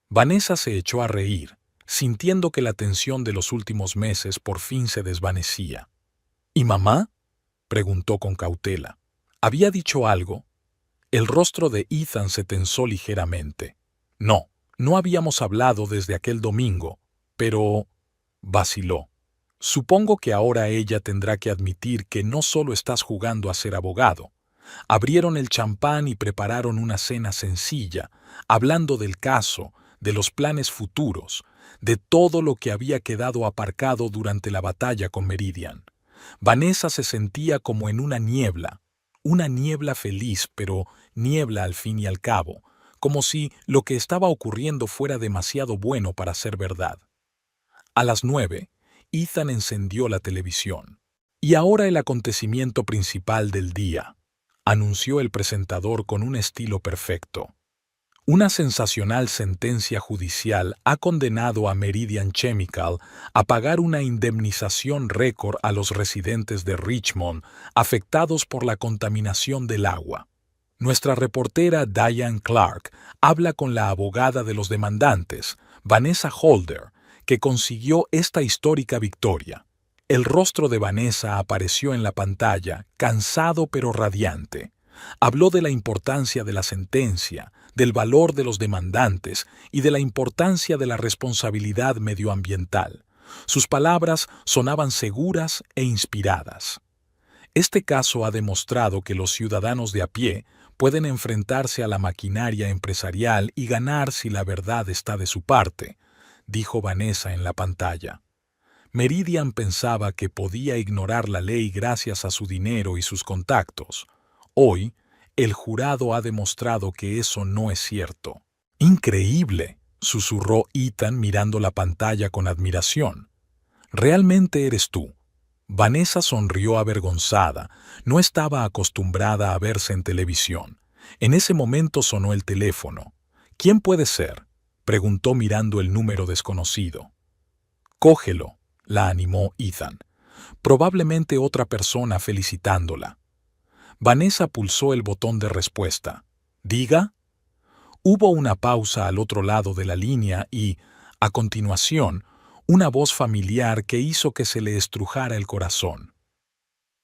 Vanessa se echó a reír, sintiendo que la tensión de los últimos meses por fin se desvanecía. ¿Y mamá?, preguntó con cautela. ¿Había dicho algo? El rostro de Ethan se tensó ligeramente. No habíamos hablado desde aquel domingo, pero... vaciló. Supongo que ahora ella tendrá que admitir que no solo estás jugando a ser abogado. Abrieron el champán y prepararon una cena sencilla, hablando del caso, de los planes futuros, de todo lo que había quedado aparcado durante la batalla con Meridian. Vanessa se sentía como en una niebla feliz, pero niebla al fin y al cabo, como si lo que estaba ocurriendo fuera demasiado bueno para ser verdad. A las 9, Ethan encendió la televisión. Y ahora el acontecimiento principal del día, anunció el presentador con un estilo perfecto. Una sensacional sentencia judicial ha condenado a Meridian Chemical a pagar una indemnización récord a los residentes de Richmond afectados por la contaminación del agua. Nuestra reportera Diane Clark habla con la abogada de los demandantes, Vanessa Holder, que consiguió esta histórica victoria. El rostro de Vanessa apareció en la pantalla, cansado pero radiante. Habló de la importancia de la sentencia, del valor de los demandantes y de la importancia de la responsabilidad medioambiental. Sus palabras sonaban seguras e inspiradas. Este caso ha demostrado que los ciudadanos de a pie pueden enfrentarse a la maquinaria empresarial y ganar si la verdad está de su parte, dijo Vanessa en la pantalla. Meridian pensaba que podía ignorar la ley gracias a su dinero y sus contactos. Hoy, el jurado ha demostrado que eso no es cierto. ¡Increíble!, susurró Ethan mirando la pantalla con admiración. ¿Realmente eres tú? Vanessa sonrió avergonzada. No estaba acostumbrada a verse en televisión. En ese momento sonó el teléfono. ¿Quién puede ser?, preguntó mirando el número desconocido. Cógelo, la animó Ethan. Probablemente otra persona felicitándola. Vanessa pulsó el botón de respuesta. ¿Diga? Hubo una pausa al otro lado de la línea y, a continuación, una voz familiar que hizo que se le estrujara el corazón.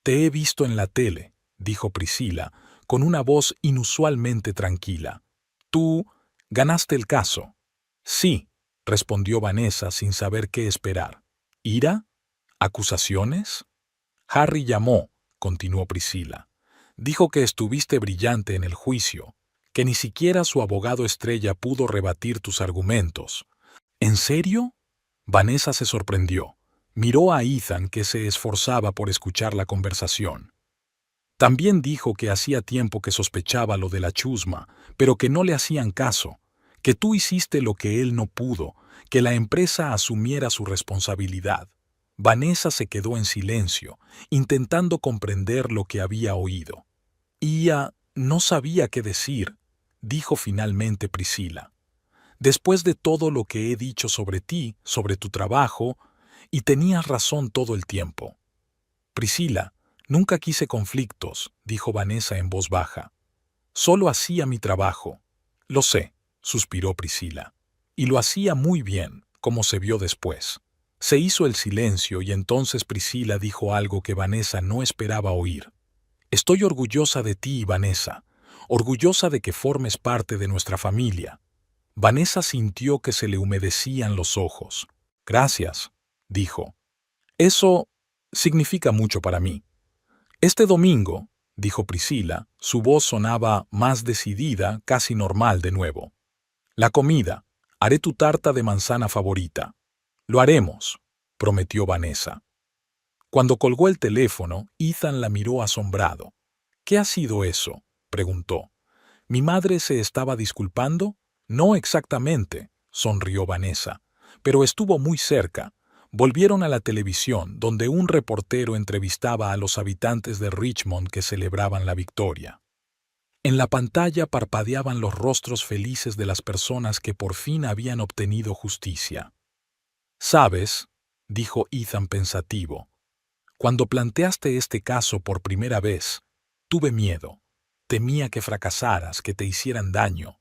Te he visto en la tele, dijo Priscila, con una voz inusualmente tranquila. Tú ganaste el caso. Sí, respondió Vanessa sin saber qué esperar. ¿Ira? ¿Acusaciones? Harry llamó, continuó Priscila. Dijo que estuviste brillante en el juicio, que ni siquiera su abogado estrella pudo rebatir tus argumentos. ¿En serio? Vanessa se sorprendió. Miró a Ethan, que se esforzaba por escuchar la conversación. También dijo que hacía tiempo que sospechaba lo de la chusma, pero que no le hacían caso, que tú hiciste lo que él no pudo, que la empresa asumiera su responsabilidad. Vanessa se quedó en silencio, intentando comprender lo que había oído. No sabía qué decir, dijo finalmente Priscila. Después de todo lo que he dicho sobre ti, sobre tu trabajo, y tenías razón todo el tiempo. Priscila, nunca quise conflictos, dijo Vanessa en voz baja. Solo hacía mi trabajo. Lo sé, suspiró Priscila. Y lo hacía muy bien, como se vio después. Se hizo el silencio y entonces Priscila dijo algo que Vanessa no esperaba oír. Estoy orgullosa de ti, Vanessa, orgullosa de que formes parte de nuestra familia. Vanessa sintió que se le humedecían los ojos. Gracias, dijo. Eso significa mucho para mí. Este domingo, dijo Priscila, su voz sonaba más decidida, casi normal de nuevo. La comida, Haré tu tarta de manzana favorita. Lo haremos, prometió Vanessa. Cuando colgó el teléfono, Ethan la miró asombrado. ¿Qué ha sido eso?, preguntó. ¿Mi madre se estaba disculpando? No exactamente, sonrió Vanessa, pero estuvo muy cerca. Volvieron a la televisión, donde un reportero entrevistaba a los habitantes de Richmond que celebraban la victoria. En la pantalla parpadeaban los rostros felices de las personas que por fin habían obtenido justicia. «¿Sabes?», dijo Ethan pensativo, «cuando planteaste este caso por primera vez, tuve miedo. Temía que fracasaras, que te hicieran daño.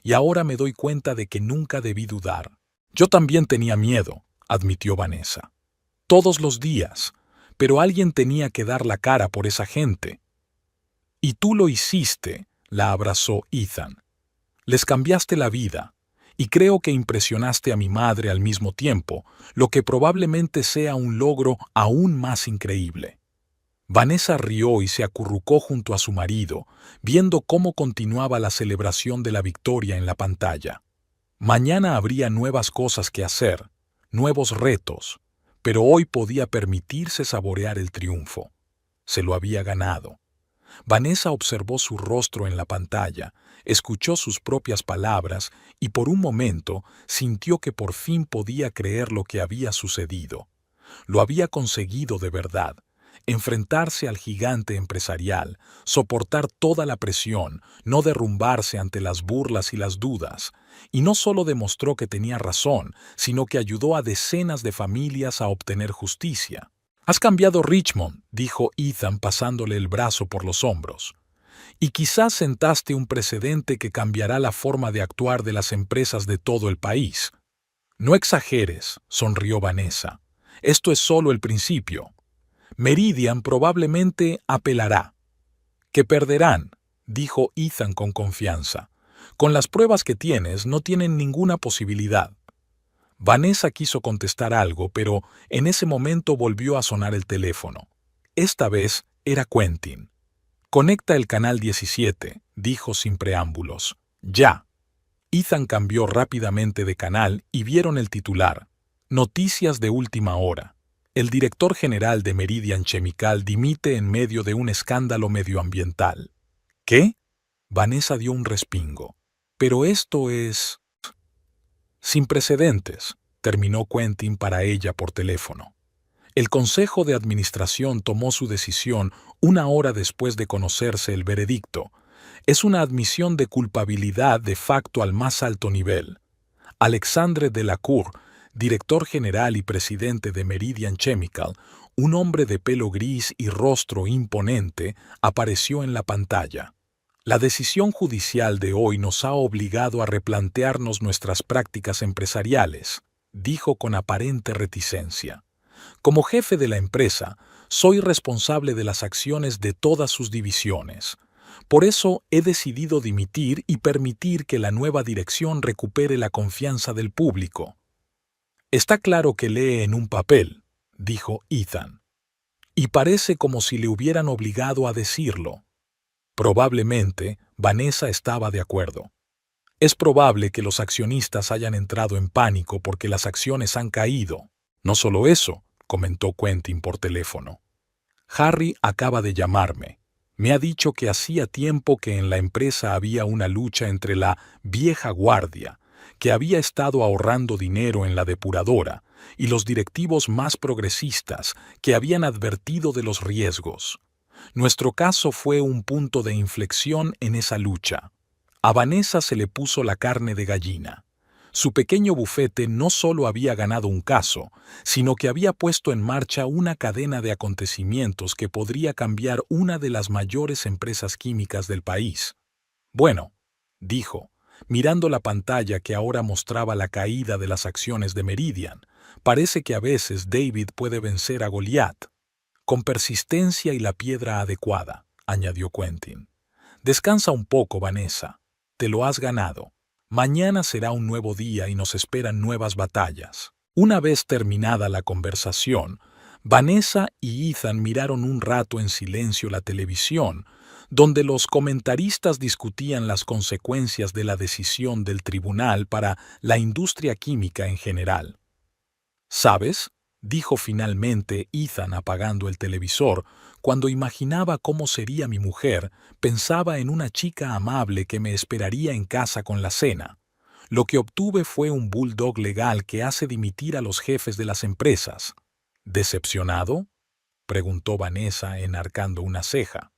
Y ahora me doy cuenta de que nunca debí dudar». «Yo también tenía miedo», admitió Vanessa. «Todos los días. Pero alguien tenía que dar la cara por esa gente». «Y tú lo hiciste», la abrazó Ethan. «Les cambiaste la vida. Y creo que impresionaste a mi madre al mismo tiempo, lo que probablemente sea un logro aún más increíble». Vanessa rió y se acurrucó junto a su marido, viendo cómo continuaba la celebración de la victoria en la pantalla. Mañana habría nuevas cosas que hacer, nuevos retos, pero hoy podía permitirse saborear el triunfo. Se lo había ganado. Vanessa observó su rostro en la pantalla, escuchó sus propias palabras y por un momento sintió que por fin podía creer lo que había sucedido. Lo había conseguido de verdad. Enfrentarse al gigante empresarial, soportar toda la presión, no derrumbarse ante las burlas y las dudas. Y no solo demostró que tenía razón, sino que ayudó a decenas de familias a obtener justicia. «Has cambiado Richmond», dijo Ethan pasándole el brazo por los hombros. «Y quizás sentaste un precedente que cambiará la forma de actuar de las empresas de todo el país». «No exageres», sonrió Vanessa. «Esto es solo el principio. Meridian probablemente apelará». «Que perderán», dijo Ethan con confianza. «Con las pruebas que tienes, no tienen ninguna posibilidad». Vanessa quiso contestar algo, pero en ese momento volvió a sonar el teléfono. Esta vez era Quentin. «Conecta el canal 17», dijo sin preámbulos. «Ya». Ethan cambió rápidamente de canal y vieron el titular. Noticias de última hora. El director general de Meridian Chemical dimite en medio de un escándalo medioambiental. ¿Qué? Vanessa dio un respingo. Pero esto es... sin precedentes, terminó Quentin para ella por teléfono. El Consejo de Administración tomó su decisión 1 hora después de conocerse el veredicto. Es una admisión de culpabilidad de facto al más alto nivel. Alexandre Delacour, director general y presidente de Meridian Chemical, un hombre de pelo gris y rostro imponente, apareció en la pantalla. La decisión judicial de hoy nos ha obligado a replantearnos nuestras prácticas empresariales, dijo con aparente reticencia. Como jefe de la empresa, soy responsable de las acciones de todas sus divisiones. Por eso he decidido dimitir y permitir que la nueva dirección recupere la confianza del público. Está claro que lee en un papel, dijo Ethan. Y parece como si le hubieran obligado a decirlo. Probablemente, Vanessa estaba de acuerdo. Es probable que los accionistas hayan entrado en pánico porque las acciones han caído. No solo eso, comentó Quentin por teléfono. Harry acaba de llamarme. Me ha dicho que hacía tiempo que en la empresa había una lucha entre la vieja guardia, que había estado ahorrando dinero en la depuradora, y los directivos más progresistas, que habían advertido de los riesgos. Nuestro caso fue un punto de inflexión en esa lucha. A Vanessa se le puso la carne de gallina. Su pequeño bufete no solo había ganado un caso, sino que había puesto en marcha una cadena de acontecimientos que podría cambiar una de las mayores empresas químicas del país. «Bueno», dijo, mirando la pantalla que ahora mostraba la caída de las acciones de Meridian, «parece que a veces David puede vencer a Goliat. Con persistencia y la piedra adecuada», añadió Quentin. «Descansa un poco, Vanessa. Te lo has ganado. Mañana será un nuevo día y nos esperan nuevas batallas». Una vez terminada la conversación, Vanessa y Ethan miraron un rato en silencio la televisión, donde los comentaristas discutían las consecuencias de la decisión del tribunal para la industria química en general. ¿Sabes?, dijo finalmente Ethan apagando el televisor. Cuando imaginaba cómo sería mi mujer, pensaba en una chica amable que me esperaría en casa con la cena. Lo que obtuve fue un bulldog legal que hace dimitir a los jefes de las empresas. ¿Decepcionado?, preguntó Vanessa enarcando una ceja.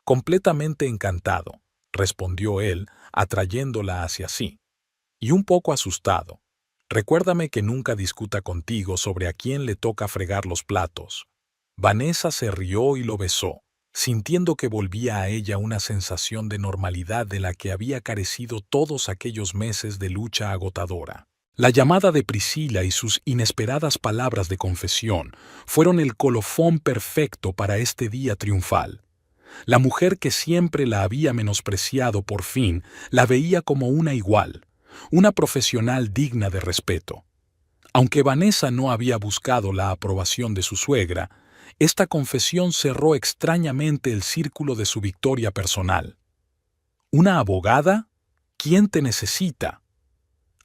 Completamente encantado, respondió él, atrayéndola hacia sí. Y un poco asustado. Recuérdame que nunca discuta contigo sobre a quién le toca fregar los platos. Vanessa se rió y lo besó, sintiendo que volvía a ella una sensación de normalidad de la que había carecido todos aquellos meses de lucha agotadora. La llamada de Priscila y sus inesperadas palabras de confesión fueron el colofón perfecto para este día triunfal. La mujer que siempre la había menospreciado por fin la veía como una igual, una profesional digna de respeto. Aunque Vanessa no había buscado la aprobación de su suegra, esta confesión cerró extrañamente el círculo de su victoria personal. ¿Una abogada? ¿Quién te necesita?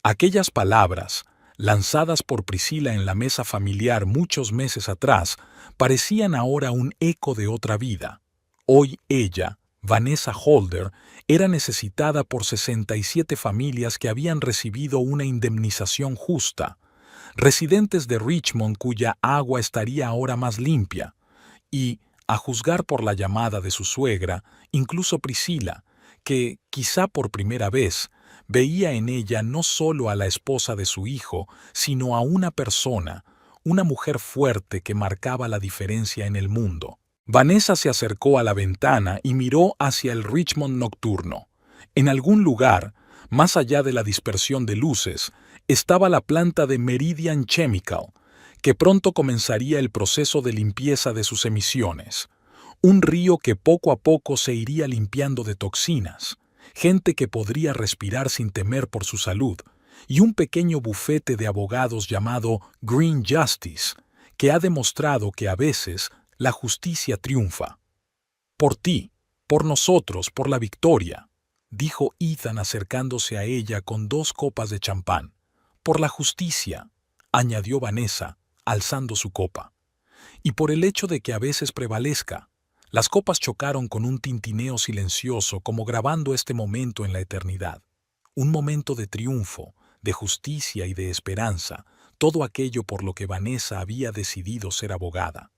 Aquellas palabras, lanzadas por Priscila en la mesa familiar muchos meses atrás, parecían ahora un eco de otra vida. Hoy ella, Vanessa Holder, era necesitada por 67 familias que habían recibido una indemnización justa, residentes de Richmond cuya agua estaría ahora más limpia, y, a juzgar por la llamada de su suegra, incluso Priscila, que, quizá por primera vez, veía en ella no solo a la esposa de su hijo, sino a una persona, una mujer fuerte que marcaba la diferencia en el mundo. Vanessa se acercó a la ventana y miró hacia el Richmond nocturno. En algún lugar, más allá de la dispersión de luces, estaba la planta de Meridian Chemical, que pronto comenzaría el proceso de limpieza de sus emisiones. Un río que poco a poco se iría limpiando de toxinas, gente que podría respirar sin temer por su salud, y un pequeño bufete de abogados llamado Green Justice, que ha demostrado que a veces la justicia triunfa. Por ti, por nosotros, por la victoria, dijo Ethan acercándose a ella con 2 copas de champán. Por la justicia, añadió Vanessa, alzando su copa. Y por el hecho de que a veces prevalezca. Las copas chocaron con un tintineo silencioso como grabando este momento en la eternidad. Un momento de triunfo, de justicia y de esperanza, todo aquello por lo que Vanessa había decidido ser abogada.